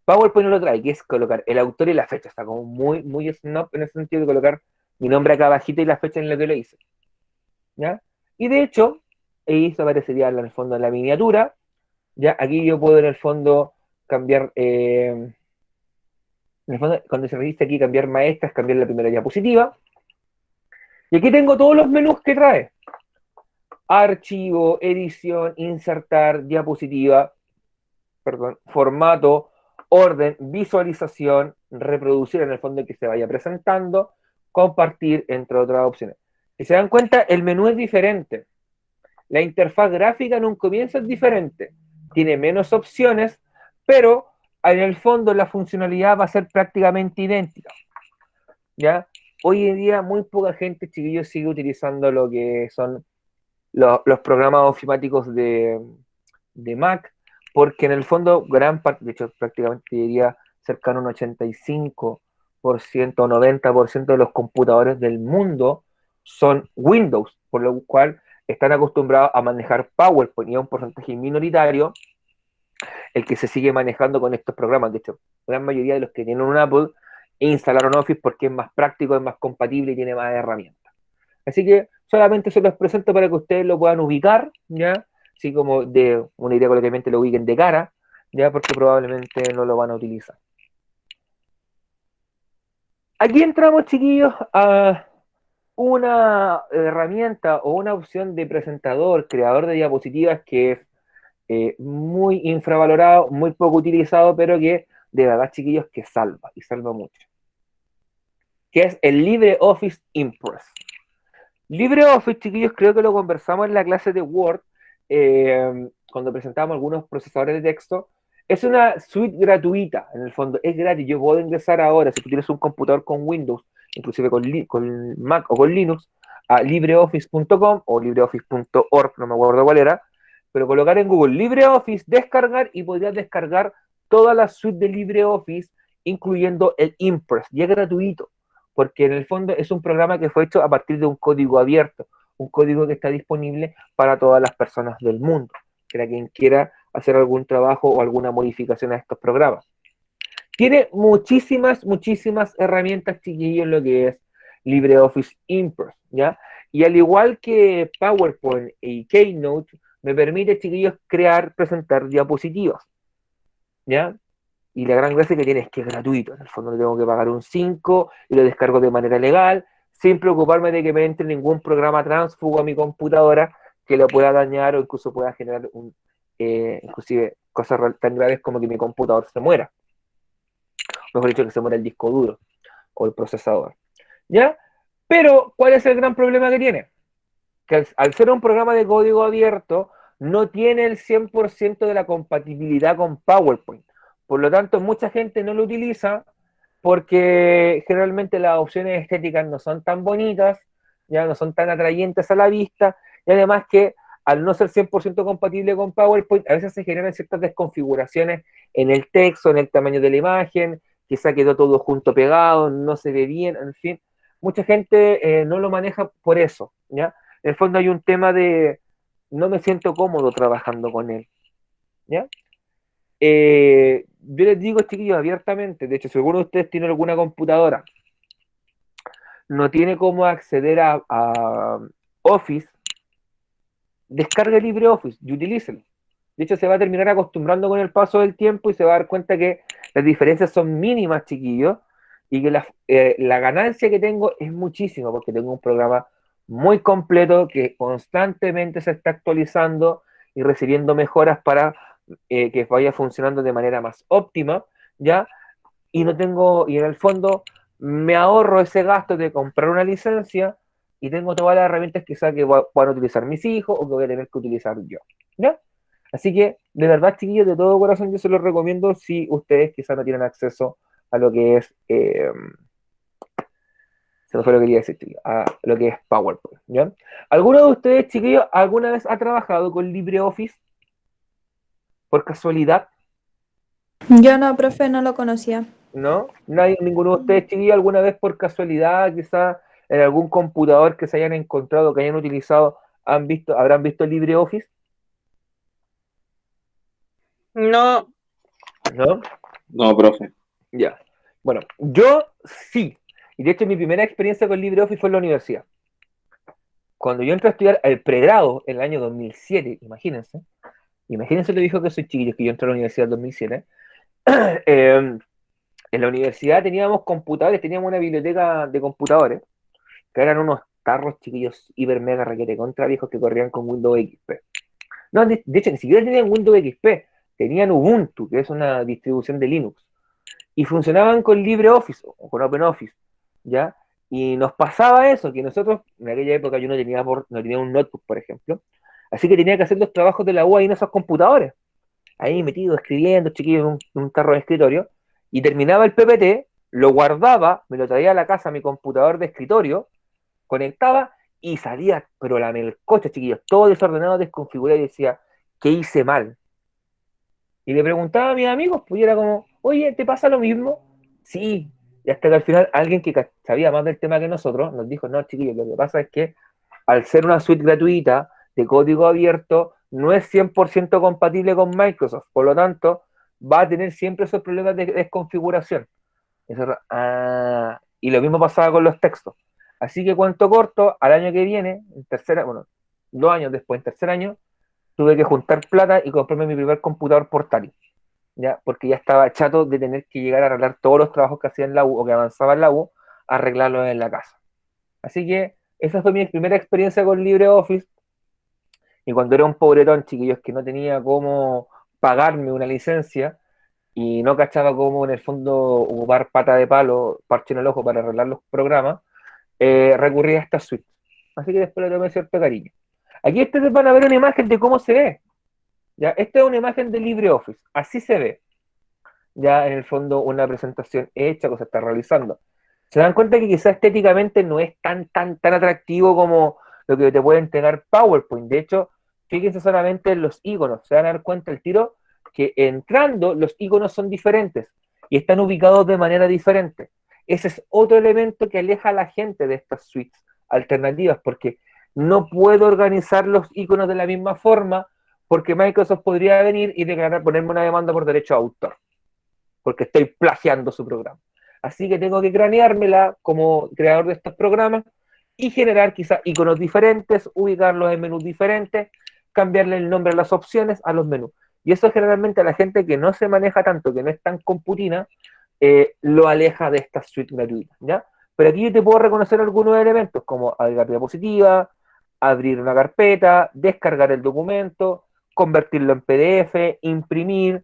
PowerPoint no lo trae, que es colocar el autor y la fecha. Está como muy snob en el sentido de colocar mi nombre acá abajito y la fecha en la que lo hice, ¿ya? Y de hecho, esto aparecería en el fondo en la miniatura, ¿ya? Aquí yo puedo en el fondo cambiar, en el fondo, cuando se registra aquí, cambiar maestras, cambiar la primera diapositiva. Y aquí tengo todos los menús que trae. Archivo, edición, insertar, diapositiva, perdón, formato, orden, visualización, reproducir en el fondo que se vaya presentando, compartir, entre otras opciones. Si se dan cuenta, el menú es diferente. La interfaz gráfica en un comienzo es diferente. Tiene menos opciones, pero en el fondo la funcionalidad va a ser prácticamente idéntica, ¿ya? Hoy en día muy poca gente, chiquillos, sigue utilizando lo que son los programas ofimáticos de Mac, porque en el fondo gran parte, de hecho prácticamente diría cercano a un 85% o 90% de los computadores del mundo son Windows, por lo cual están acostumbrados a manejar PowerPoint y a un porcentaje minoritario el que se sigue manejando con estos programas. De hecho, la gran mayoría de los que tienen un Apple instalaron Office porque es más práctico, es más compatible y tiene más herramientas. Así que solamente se los presento para que ustedes lo puedan ubicar, ¿ya? Así como de una idea coloquialmente lo ubiquen de cara, ¿ya? Porque probablemente no lo van a utilizar. Aquí entramos, chiquillos, a una herramienta o una opción de presentador, creador de diapositivas que es muy infravalorado, muy poco utilizado, pero que de verdad, chiquillos, que salva, y salva mucho. Que es el LibreOffice Impress. LibreOffice, chiquillos, creo que lo conversamos en la clase de Word, cuando presentamos algunos procesadores de texto. Es una suite gratuita, en el fondo, es gratis. Yo puedo ingresar ahora, si tú tienes un computador con Windows, inclusive con Mac o con Linux, a libreoffice.com o libreoffice.org, no me acuerdo cuál era, pero colocar en Google LibreOffice, descargar, y podrías descargar toda la suite de LibreOffice, incluyendo el Impress, y es gratuito, porque en el fondo es un programa que fue hecho a partir de un código abierto, un código que está disponible para todas las personas del mundo, para quien quiera hacer algún trabajo o alguna modificación a estos programas. Tiene muchísimas herramientas, chiquillos, en lo que es LibreOffice Impress, ¿ya? Y al igual que PowerPoint y Keynote, me permite, chiquillos, presentar diapositivas, ¿ya? Y la gran gracia que tiene es que es gratuito. En el fondo no tengo que pagar un 5 y lo descargo de manera legal, sin preocuparme de que me entre ningún programa tránsfugo a mi computadora que lo pueda dañar o incluso pueda generar inclusive cosas tan graves como que mi computador se muera. Mejor dicho, que se muera el disco duro o el procesador. ¿Ya? Pero, ¿cuál es el gran problema que tiene? Que al ser un programa de código abierto, no tiene el 100% de la compatibilidad con PowerPoint. Por lo tanto, mucha gente no lo utiliza porque generalmente las opciones estéticas no son tan bonitas, ya no son tan atrayentes a la vista, y además que al no ser 100% compatible con PowerPoint, a veces se generan ciertas desconfiguraciones en el texto, en el tamaño de la imagen, quizá quedó todo junto pegado, no se ve bien, en fin. Mucha gente no lo maneja por eso, ¿ya? En el fondo hay un tema de no me siento cómodo trabajando con él, ¿ya? Yo les digo, chiquillos, abiertamente, de hecho, si alguno de ustedes tiene alguna computadora, no tiene cómo acceder a Office, descargue LibreOffice y utilícelo. De hecho, se va a terminar acostumbrando con el paso del tiempo y se va a dar cuenta que las diferencias son mínimas, chiquillos, y que la ganancia que tengo es muchísima, porque tengo un programa muy completo que constantemente se está actualizando y recibiendo mejoras para que vaya funcionando de manera más óptima, ¿ya? Y no tengo, y en el fondo me ahorro ese gasto de comprar una licencia y tengo todas las herramientas quizás que van a utilizar mis hijos o que voy a tener que utilizar yo, ¿ya? Así que, de verdad, chiquillos, de todo corazón, yo se los recomiendo si ustedes quizás no tienen acceso a lo que es, se me fue lo que quería decir, chiquillos, a lo que es PowerPoint, ¿ya? ¿Alguno de ustedes, chiquillos, alguna vez ha trabajado con LibreOffice? ¿Por casualidad? Yo no, profe, no lo conocía. ¿No? ¿Nadie, ninguno de ustedes, chiquillos, alguna vez por casualidad, quizás en algún computador que se hayan encontrado, que hayan utilizado, habrán visto LibreOffice? No, ¿No? No, profe. Ya. Bueno, yo sí. Y de hecho mi primera experiencia con LibreOffice fue en la universidad. Cuando yo entré a estudiar el pregrado en el año 2007, imagínense lo dijo que soy chiquillo, que yo entré a la universidad en 2007. En la universidad teníamos computadores, teníamos una biblioteca de computadores, que eran unos tarros chiquillos hiper mega requete contra viejos que corrían con Windows XP. No, de hecho, ni siquiera tenían Windows XP, tenían Ubuntu, que es una distribución de Linux. Y funcionaban con LibreOffice o con OpenOffice, ¿ya? Y nos pasaba eso, que nosotros, en aquella época yo no tenía un notebook, por ejemplo, así que tenía que hacer los trabajos de la U ahí en esos computadores, ahí metido, escribiendo, chiquillo, en un tarro de escritorio, y terminaba el PPT, lo guardaba, me lo traía a la casa a mi computador de escritorio, conectaba y salía, pero la melcocha, chiquillos, todo desordenado, desconfigurado, y decía, ¿qué hice mal? Y le preguntaba a mis amigos, pues y era como, oye, ¿te pasa lo mismo? Sí. Y hasta que al final alguien que sabía más del tema que nosotros nos dijo, no, chiquillos, lo que pasa es que al ser una suite gratuita de código abierto, no es 100% compatible con Microsoft. Por lo tanto, va a tener siempre esos problemas de desconfiguración. Y lo mismo pasaba con los textos. Así que cuento corto, al año que viene, en tercera, bueno, 2 años después, en tercer año, tuve que juntar plata y comprarme mi primer computador portátil, ¿ya? Porque ya estaba chato de tener que llegar a arreglar todos los trabajos que hacía en la U o que avanzaba en la U, arreglarlos en la casa. Así que esa fue mi primera experiencia con LibreOffice. Y cuando era un pobretón, chiquillos, que no tenía cómo pagarme una licencia y no cachaba cómo en el fondo ocupar pata de palo, parche en el ojo para arreglar los programas, recurrí a esta suite. Así que después le tomé cierto cariño. Aquí ustedes van a ver una imagen de cómo se ve. ¿Ya? Esta es una imagen de LibreOffice. Así se ve. Ya en el fondo una presentación hecha que se está realizando. Se dan cuenta que quizás estéticamente no es tan atractivo como lo que te puede entregar PowerPoint. De hecho, fíjense solamente en los iconos. Se van a dar cuenta el tiro que entrando los iconos son diferentes y están ubicados de manera diferente. Ese es otro elemento que aleja a la gente de estas suites alternativas, porque no puedo organizar los iconos de la misma forma, porque Microsoft podría venir y ponerme una demanda por derecho a autor, porque estoy plagiando su programa. Así que tengo que craneármela como creador de estos programas y generar quizás iconos diferentes, ubicarlos en menús diferentes, cambiarle el nombre a las opciones, a los menús. Y eso generalmente a la gente que no se maneja tanto, que no es tan computina, lo aleja de esta suite gratuita, ¿ya? Pero aquí yo te puedo reconocer algunos elementos, como agregar diapositiva, abrir una carpeta, descargar el documento, convertirlo en PDF, imprimir,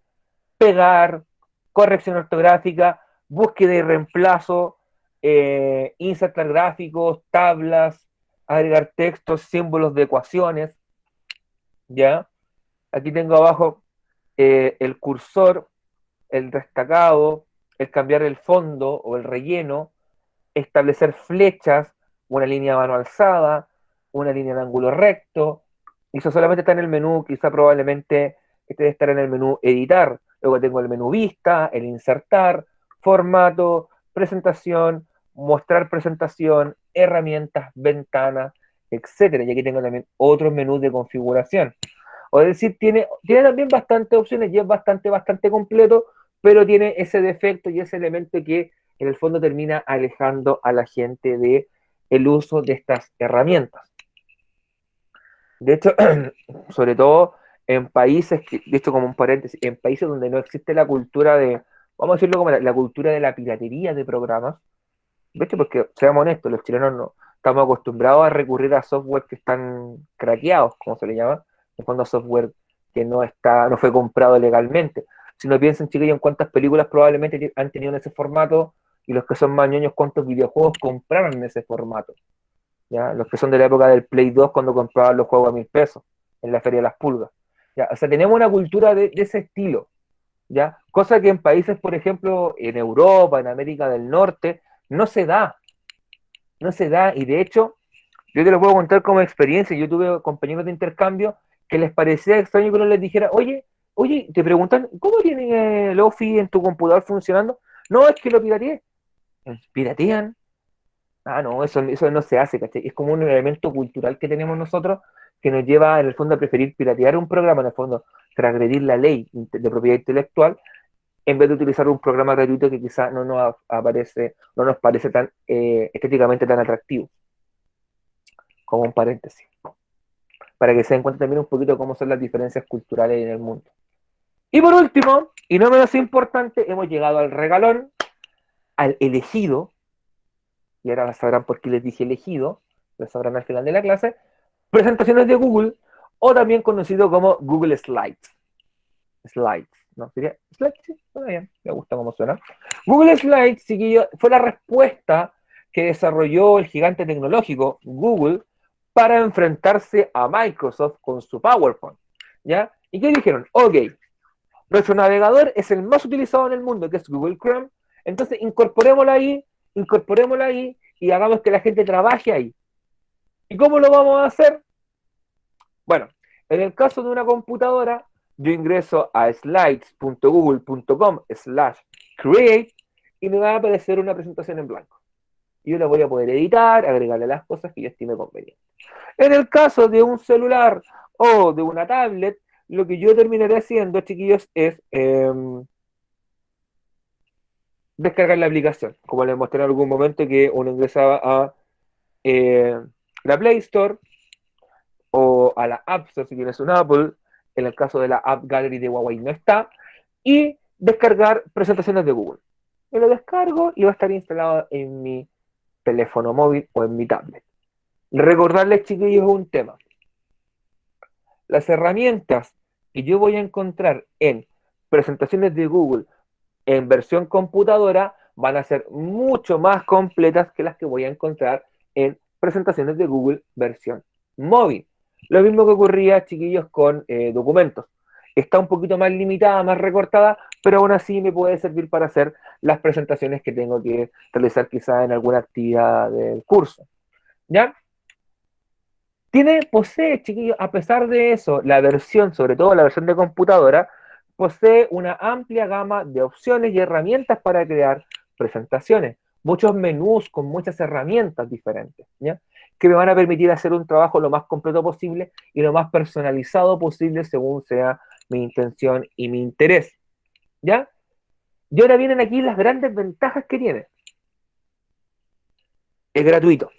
pegar, corrección ortográfica, búsqueda y reemplazo, insertar gráficos, tablas, agregar textos, símbolos de ecuaciones, ¿ya? Aquí tengo abajo el cursor, el destacado, el cambiar el fondo o el relleno, establecer flechas, una línea a mano alzada, una línea de ángulo recto. Y eso solamente está en el menú, quizá probablemente este debe estar en el menú editar. Luego tengo el menú vista, el insertar, formato, presentación, mostrar presentación, herramientas, ventanas, etcétera. Y aquí tengo también otros menús de configuración. O decir, tiene también bastantes opciones y es bastante completo, pero tiene ese defecto y ese elemento que en el fondo termina alejando a la gente de el uso de estas herramientas. De hecho, sobre todo en países, de hecho como un paréntesis, en países donde no existe la cultura de, vamos a decirlo como la cultura de la piratería de programas, de hecho, porque seamos honestos, los chilenos no estamos acostumbrados a recurrir a software que están craqueados, como se le llama, en fondo software que no fue comprado legalmente. Si no piensan, chiquillos, en cuántas películas probablemente han tenido en ese formato, y los que son más ñoños, cuántos videojuegos compraron en ese formato. ¿Ya? Los que son de la época del Play 2 cuando compraban los juegos a 1.000 pesos en la Feria de las Pulgas. ¿Ya? O sea, tenemos una cultura de ese estilo, ¿ya? Cosa que en países, por ejemplo, en Europa, en América del Norte, no se da, no se da, y de hecho, yo te lo puedo contar como experiencia. Yo tuve compañeros de intercambio que les parecía extraño que uno les dijera, oye, te preguntan, ¿cómo tiene el Office en tu computador funcionando? No, es que lo pirateé. ¿Piratean? Ah, no, eso no se hace, ¿cachai? Es como un elemento cultural que tenemos nosotros que nos lleva en el fondo a preferir piratear un programa, en el fondo transgredir la ley de propiedad intelectual, en vez de utilizar un programa gratuito que quizás no nos parece tan estéticamente tan atractivo, como un paréntesis, para que se den cuenta también un poquito de cómo son las diferencias culturales en el mundo. Y por último, y no menos importante, hemos llegado al regalón, al elegido, y ahora sabrán por qué les dije elegido, lo sabrán al final de la clase, presentaciones de Google, o también conocido como Google Slides. Slides, ¿no? ¿Sería Slides? Sí, suena bien, me gusta cómo suena. Google Slides, chiquillo, fue la respuesta que desarrolló el gigante tecnológico Google para enfrentarse a Microsoft con su PowerPoint, ¿ya? ¿Y qué dijeron? Ok, nuestro navegador es el más utilizado en el mundo, que es Google Chrome, entonces incorporémoslo ahí y hagamos que la gente trabaje ahí. ¿Y cómo lo vamos a hacer? Bueno, en el caso de una computadora, yo ingreso a slides.google.com/create y me va a aparecer una presentación en blanco. Y yo la voy a poder editar, agregarle las cosas que yo estime conveniente. En el caso de un celular o de una tablet, lo que yo terminaré haciendo, chiquillos, es descargar la aplicación. Como les mostré en algún momento que uno ingresaba a la Play Store o a la App Store si tienes un Apple, en el caso de la App Gallery de Huawei no está, y descargar presentaciones de Google. Me lo descargo y va a estar instalado en mi teléfono móvil o en mi tablet. Recordarles, chiquillos, un tema. Las herramientas que yo voy a encontrar en presentaciones de Google en versión computadora van a ser mucho más completas que las que voy a encontrar en presentaciones de Google versión móvil. Lo mismo que ocurría, chiquillos, con documentos. Está un poquito más limitada, más recortada, pero aún así me puede servir para hacer las presentaciones que tengo que realizar quizá en alguna actividad del curso. ¿Ya? Posee, chiquillos, a pesar de eso, la versión, sobre todo la versión de computadora, posee una amplia gama de opciones y herramientas para crear presentaciones, muchos menús con muchas herramientas diferentes, ¿ya? Que me van a permitir hacer un trabajo lo más completo posible y lo más personalizado posible según sea mi intención y mi interés, ¿ya? Y ahora vienen aquí las grandes ventajas que tiene. Es gratuito.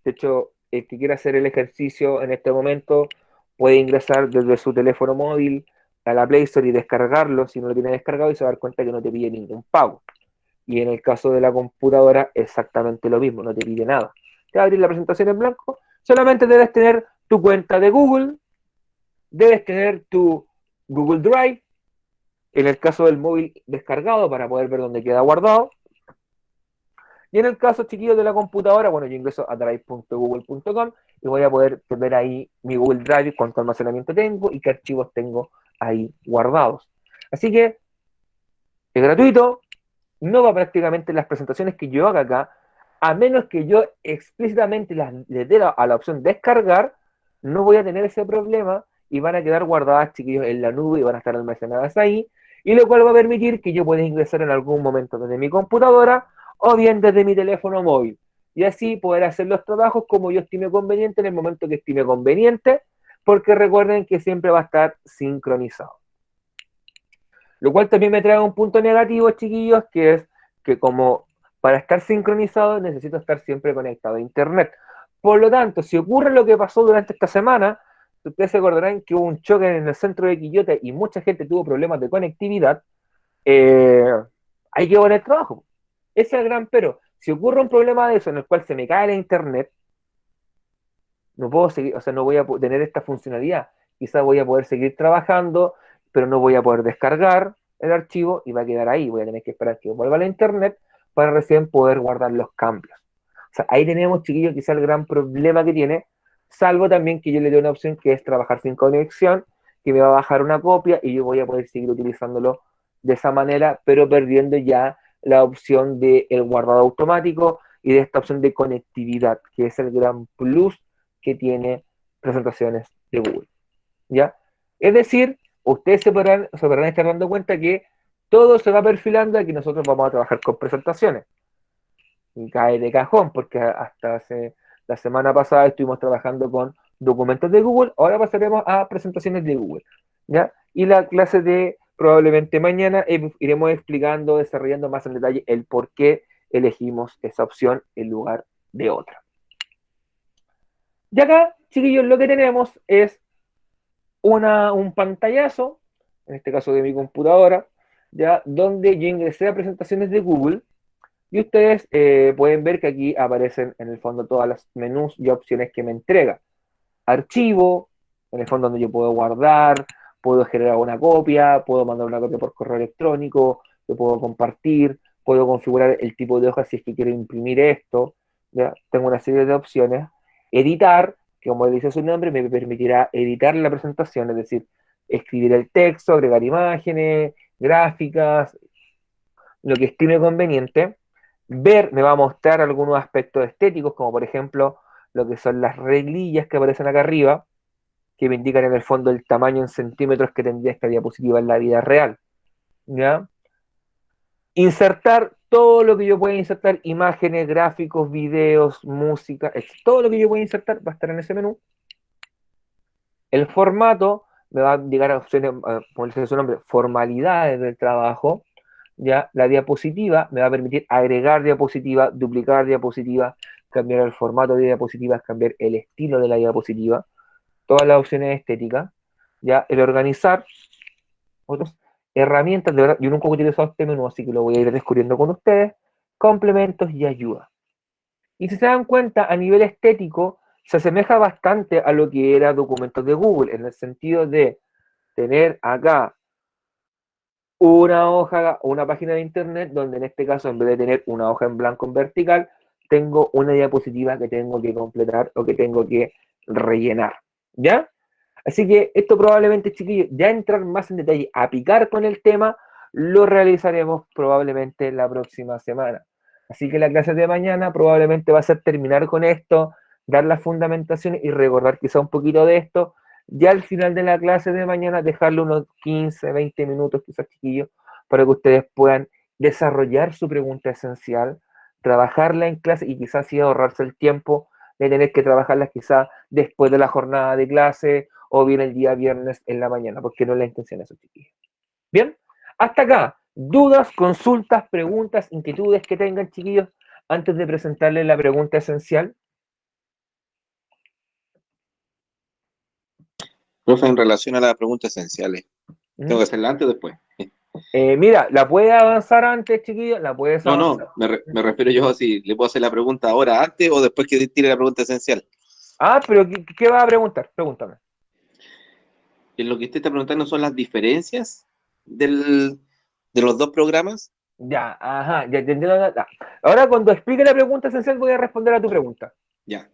De hecho, el que quiera hacer el ejercicio en este momento puede ingresar desde su teléfono móvil, a la Play Store y descargarlo si no lo tiene descargado y se va a dar cuenta que no te pide ningún pago. Y en el caso de la computadora, exactamente lo mismo, no te pide nada. Te va a abrir la presentación en blanco, solamente debes tener tu cuenta de Google, debes tener tu Google Drive, en el caso del móvil descargado para poder ver dónde queda guardado. Y en el caso, chiquillos, de la computadora, bueno, yo ingreso a drive.google.com y voy a poder ver ahí mi Google Drive, cuánto almacenamiento tengo y qué archivos tengo ahí guardados. Así que es gratuito, no va prácticamente las presentaciones que yo haga acá, a menos que yo explícitamente les dé a la opción descargar, no voy a tener ese problema y van a quedar guardadas, chiquillos, en la nube y van a estar almacenadas ahí, y lo cual va a permitir que yo pueda ingresar en algún momento desde mi computadora o bien desde mi teléfono móvil, y así poder hacer los trabajos como yo estime conveniente en el momento que estime conveniente, porque recuerden que siempre va a estar sincronizado. Lo cual también me trae un punto negativo, chiquillos, que es que como para estar sincronizado necesito estar siempre conectado a Internet. Por lo tanto, si ocurre lo que pasó durante esta semana, ustedes se acordarán que hubo un choque en el centro de Quillota y mucha gente tuvo problemas de conectividad, hay que poner trabajo. Ese es el gran pero. Si ocurre un problema de eso en el cual se me cae la Internet, no puedo seguir, o sea, no voy a tener esta funcionalidad. Quizás voy a poder seguir trabajando, pero no voy a poder descargar el archivo y va a quedar ahí. Voy a tener que esperar que vuelva a la internet para recién poder guardar los cambios. O sea, ahí tenemos, chiquillos, quizás el gran problema que tiene, salvo también que yo le dé una opción que es trabajar sin conexión, que me va a bajar una copia y yo voy a poder seguir utilizándolo de esa manera, pero perdiendo ya la opción del guardado automático y de esta opción de conectividad, que es el gran plus que tiene presentaciones de Google. ¿Ya? Es decir, ustedes se podrán estar dando cuenta que todo se va perfilando a que nosotros vamos a trabajar con presentaciones. Y cae de cajón, porque hasta la semana pasada estuvimos trabajando con documentos de Google, ahora pasaremos a presentaciones de Google. ¿Ya? Y la clase de probablemente mañana iremos explicando, desarrollando más en detalle el por qué elegimos esa opción en lugar de otra. Y acá, chiquillos, lo que tenemos es un pantallazo, en este caso de mi computadora, ya donde yo ingresé a presentaciones de Google y ustedes pueden ver que aquí aparecen en el fondo todas las menús y opciones que me entrega. Archivo, en el fondo donde yo puedo guardar, puedo generar una copia, puedo mandar una copia por correo electrónico, lo puedo compartir, puedo configurar el tipo de hoja si es que quiero imprimir esto, ¿ya? Tengo una serie de opciones. Editar, que como dice su nombre, me permitirá editar la presentación, es decir, escribir el texto, agregar imágenes, gráficas, lo que estime conveniente. Ver me va a mostrar algunos aspectos estéticos, como por ejemplo lo que son las reglillas que aparecen acá arriba, que me indican en el fondo el tamaño en centímetros que tendría esta diapositiva en la vida real. ¿Ya? Insertar todo lo que yo pueda insertar, imágenes, gráficos, videos, música, todo lo que yo pueda insertar va a estar en ese menú. El formato me va a indicar opciones, como dice su nombre, formalidades del trabajo. ¿Ya? La diapositiva me va a permitir agregar diapositiva, duplicar diapositiva, cambiar el formato de diapositivas, cambiar el estilo de la diapositiva, todas las opciones estéticas. ¿Ya? El organizar, otras herramientas, de verdad, yo nunca he utilizado este menú, así que lo voy a ir descubriendo con ustedes, complementos y ayuda. Y si se dan cuenta, a nivel estético, se asemeja bastante a lo que era documentos de Google, en el sentido de tener acá una hoja o una página de internet donde en este caso, en vez de tener una hoja en blanco en vertical, tengo una diapositiva que tengo que completar o que tengo que rellenar. ¿Ya? Así que esto probablemente, chiquillos, ya entrar más en detalle, a picar con el tema, lo realizaremos probablemente la próxima semana. Así que la clase de mañana probablemente va a ser terminar con esto, dar las fundamentaciones y recordar quizá un poquito de esto. Ya al final de la clase de mañana dejarle unos 15, 20 minutos quizás, chiquillos, para que ustedes puedan desarrollar su pregunta esencial, trabajarla en clase y quizás sí ahorrarse el tiempo de tener que trabajarlas quizás después de la jornada de clase o bien el día viernes en la mañana, porque no es la intención eso, chiquillos. Bien, hasta acá. Dudas, consultas, preguntas, inquietudes que tengan, chiquillos, antes de presentarles la pregunta esencial. Profe, en relación a las preguntas esenciales, ¿Mm? ¿Tengo que hacerla antes o después? Mira, la puedes avanzar antes, chiquillo, la puedes No, avanzar. no, me refiero yo a si le puedo hacer la pregunta ahora antes o después que tire la pregunta esencial. Ah, pero ¿qué vas a preguntar? Pregúntame. En lo que usted está preguntando son las diferencias de los dos programas. Ya, ajá, ya entiendo. Ya. Ahora, cuando explique la pregunta esencial, voy a responder a tu pregunta. Ya.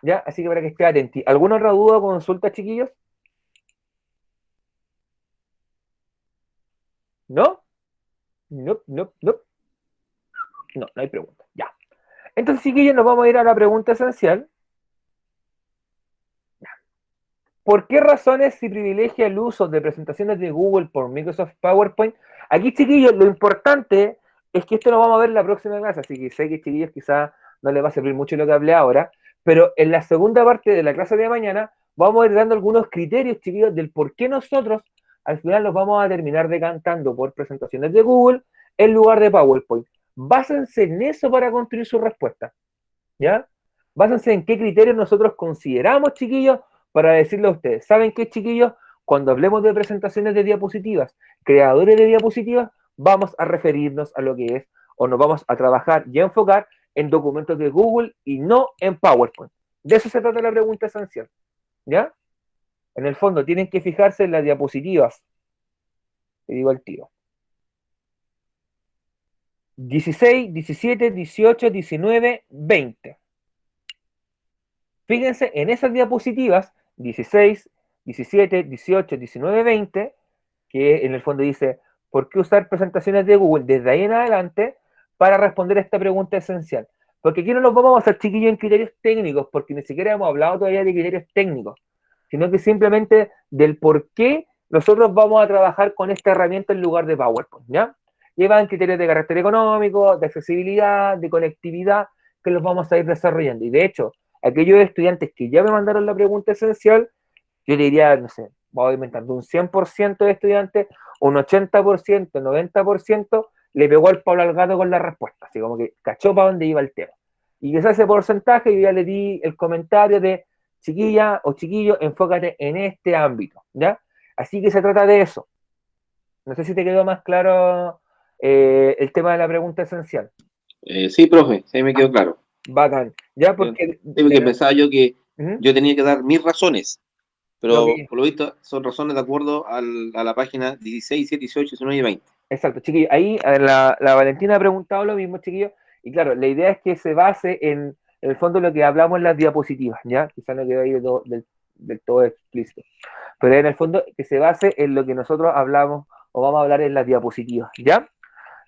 ¿Ya? Así que para que esté atento. ¿Alguna otra duda o consulta, chiquillos? ¿No? No, no, no. No, no hay pregunta. Ya. Entonces, chiquillos, nos vamos a ir a la pregunta esencial. ¿Por qué razones se privilegia el uso de presentaciones de Google por Microsoft PowerPoint? Aquí, chiquillos, lo importante es que esto lo vamos a ver en la próxima clase, así que sé que, chiquillos, quizás no les va a servir mucho lo que hablé ahora, pero en la segunda parte de la clase de mañana vamos a ir dando algunos criterios, chiquillos, del por qué nosotros al final los vamos a terminar decantando por presentaciones de Google en lugar de PowerPoint. Básense en eso para construir su respuesta, ¿ya? Básense en qué criterios nosotros consideramos, chiquillos, para decirle a ustedes. ¿Saben qué, chiquillos? Cuando hablemos de presentaciones de diapositivas, creadores de diapositivas, vamos a referirnos a lo que es, o nos vamos a trabajar y a enfocar en documentos de Google y no en PowerPoint. De eso se trata la pregunta esencial, ¿ya? En el fondo, tienen que fijarse en las diapositivas. Te digo al tiro. 16, 17, 18, 19, 20. Fíjense en esas diapositivas 16, 17, 18, 19, 20, que en el fondo dice, ¿por qué usar presentaciones de Google desde ahí en adelante para responder a esta pregunta esencial? Porque aquí no nos vamos a basar, chiquillos, en criterios técnicos, porque ni siquiera hemos hablado todavía de criterios técnicos, sino que simplemente del por qué nosotros vamos a trabajar con esta herramienta en lugar de PowerPoint, ¿ya? Llevan criterios de carácter económico, de accesibilidad, de conectividad, que los vamos a ir desarrollando. Y de hecho, aquellos estudiantes que ya me mandaron la pregunta esencial, yo le diría, no sé, voy inventando un 100% de estudiantes, un 80%, 90%, le pegó el palo al gato con la respuesta, así como que cachó para dónde iba el tema. Y quizás ese porcentaje yo ya le di el comentario de chiquilla o chiquillo, enfócate en este ámbito, ¿ya? Así que se trata de eso. No sé si te quedó más claro el tema de la pregunta esencial. Sí, profe, sí me quedó claro. Bacán. Ya, Sí, porque... porque pensaba yo que ¿Mm? yo tenía que dar mis razones, Lo pero que... por lo visto son razones de acuerdo a la página 16, 17, 18, 19 y 20. Exacto, chiquillos. Ahí la Valentina ha preguntado lo mismo, chiquillos. Y claro, la idea es que se base en el fondo lo que hablamos en las diapositivas, ¿ya? Quizá no quedó ahí del todo explícito. Pero en el fondo que se base en lo que nosotros hablamos o vamos a hablar en las diapositivas, ¿ya?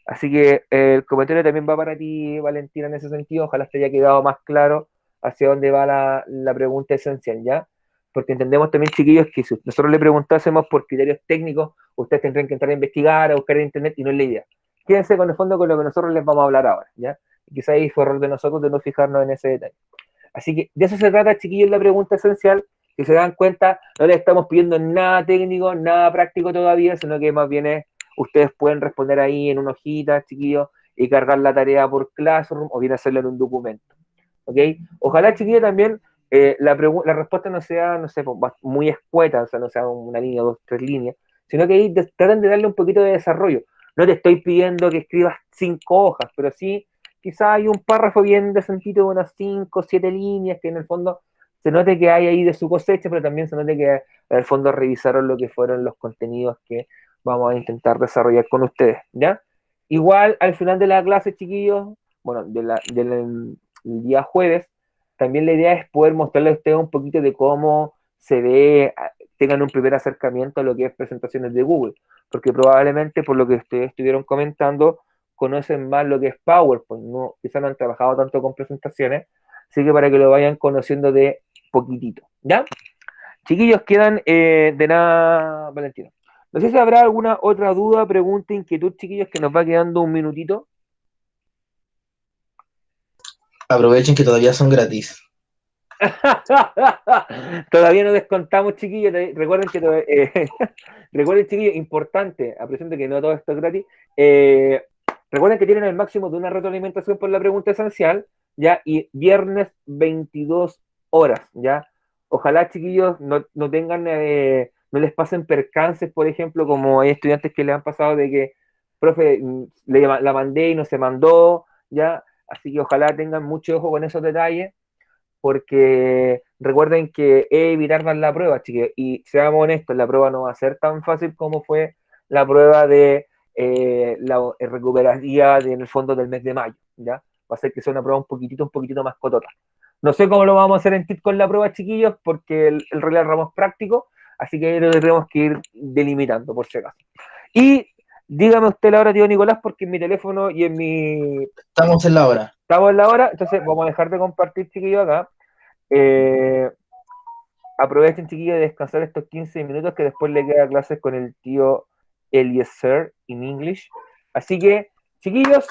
Así que el comentario también va para ti, Valentina, en ese sentido. Ojalá te haya quedado más claro hacia dónde va la pregunta esencial, ¿ya? Porque entendemos también, chiquillos, que si nosotros le preguntásemos por criterios técnicos, ustedes tendrían que entrar a investigar, a buscar en internet, y no es la idea. Quédense con el fondo con lo que nosotros les vamos a hablar ahora, ¿ya? Y quizá ahí fue error de nosotros de no fijarnos en ese detalle. Así que de eso se trata, chiquillos, la pregunta esencial. Si se dan cuenta, no le estamos pidiendo nada técnico, nada práctico todavía, sino que más bien es, ustedes pueden responder ahí en una hojita, chiquillos, y cargar la tarea por Classroom o bien hacerlo en un documento. ¿Ok? Ojalá, chiquillos, también la respuesta no sea, no sé, muy escueta, o sea, no sea una línea, dos, tres líneas, sino que ahí traten de darle un poquito de desarrollo. No te estoy pidiendo que escribas 5 hojas, pero sí quizá hay un párrafo bien decentito de unas 5 o 7 líneas que en el fondo se note que hay ahí de su cosecha, pero también se note que en el fondo revisaron lo que fueron los contenidos que vamos a intentar desarrollar con ustedes, ¿ya? Igual al final de la clase, chiquillos, bueno, del día jueves, también la idea es poder mostrarles a ustedes un poquito de cómo se ve, tengan un primer acercamiento a lo que es presentaciones de Google, porque probablemente por lo que ustedes estuvieron comentando, conocen más lo que es PowerPoint, no, quizás no han trabajado tanto con presentaciones, así que para que lo vayan conociendo de poquitito, ¿ya? Chiquillos, quedan de nada, Valentino. No sé si habrá alguna otra duda, pregunta, inquietud, chiquillos, que nos va quedando un minutito. Aprovechen que todavía son gratis. Todavía no descontamos, chiquillos. Recuerden que recuerden, chiquillos, importante, apreciando que no todo esto es gratis. Recuerden que tienen el máximo de una retroalimentación por la pregunta esencial, ya, y viernes 22 horas, ya. Ojalá, chiquillos, no no les pasen percances, por ejemplo, como hay estudiantes que le han pasado de que, profe, la mandé y no se mandó, ¿ya? Así que ojalá tengan mucho ojo con esos detalles, porque recuerden que es evitar dar la prueba, chiquillos, y seamos honestos, la prueba no va a ser tan fácil como fue la prueba de la recuperativa en el fondo del mes de mayo, ¿ya? Va a ser que sea una prueba un poquitito más cotota. No sé cómo lo vamos a hacer en TIT con la prueba, chiquillos, porque el Royal Ramos es práctico, así que lo tenemos que ir delimitando, por si acaso. Y dígame usted la hora, tío Nicolás, porque en mi teléfono y en mi... Estamos en la hora. Estamos en la hora, entonces vamos a dejar de compartir, chiquillos, acá. Aprovechen, chiquillos, de descansar estos 15 minutos que después le queda clases con el tío Eliezer en English. Así que, chiquillos,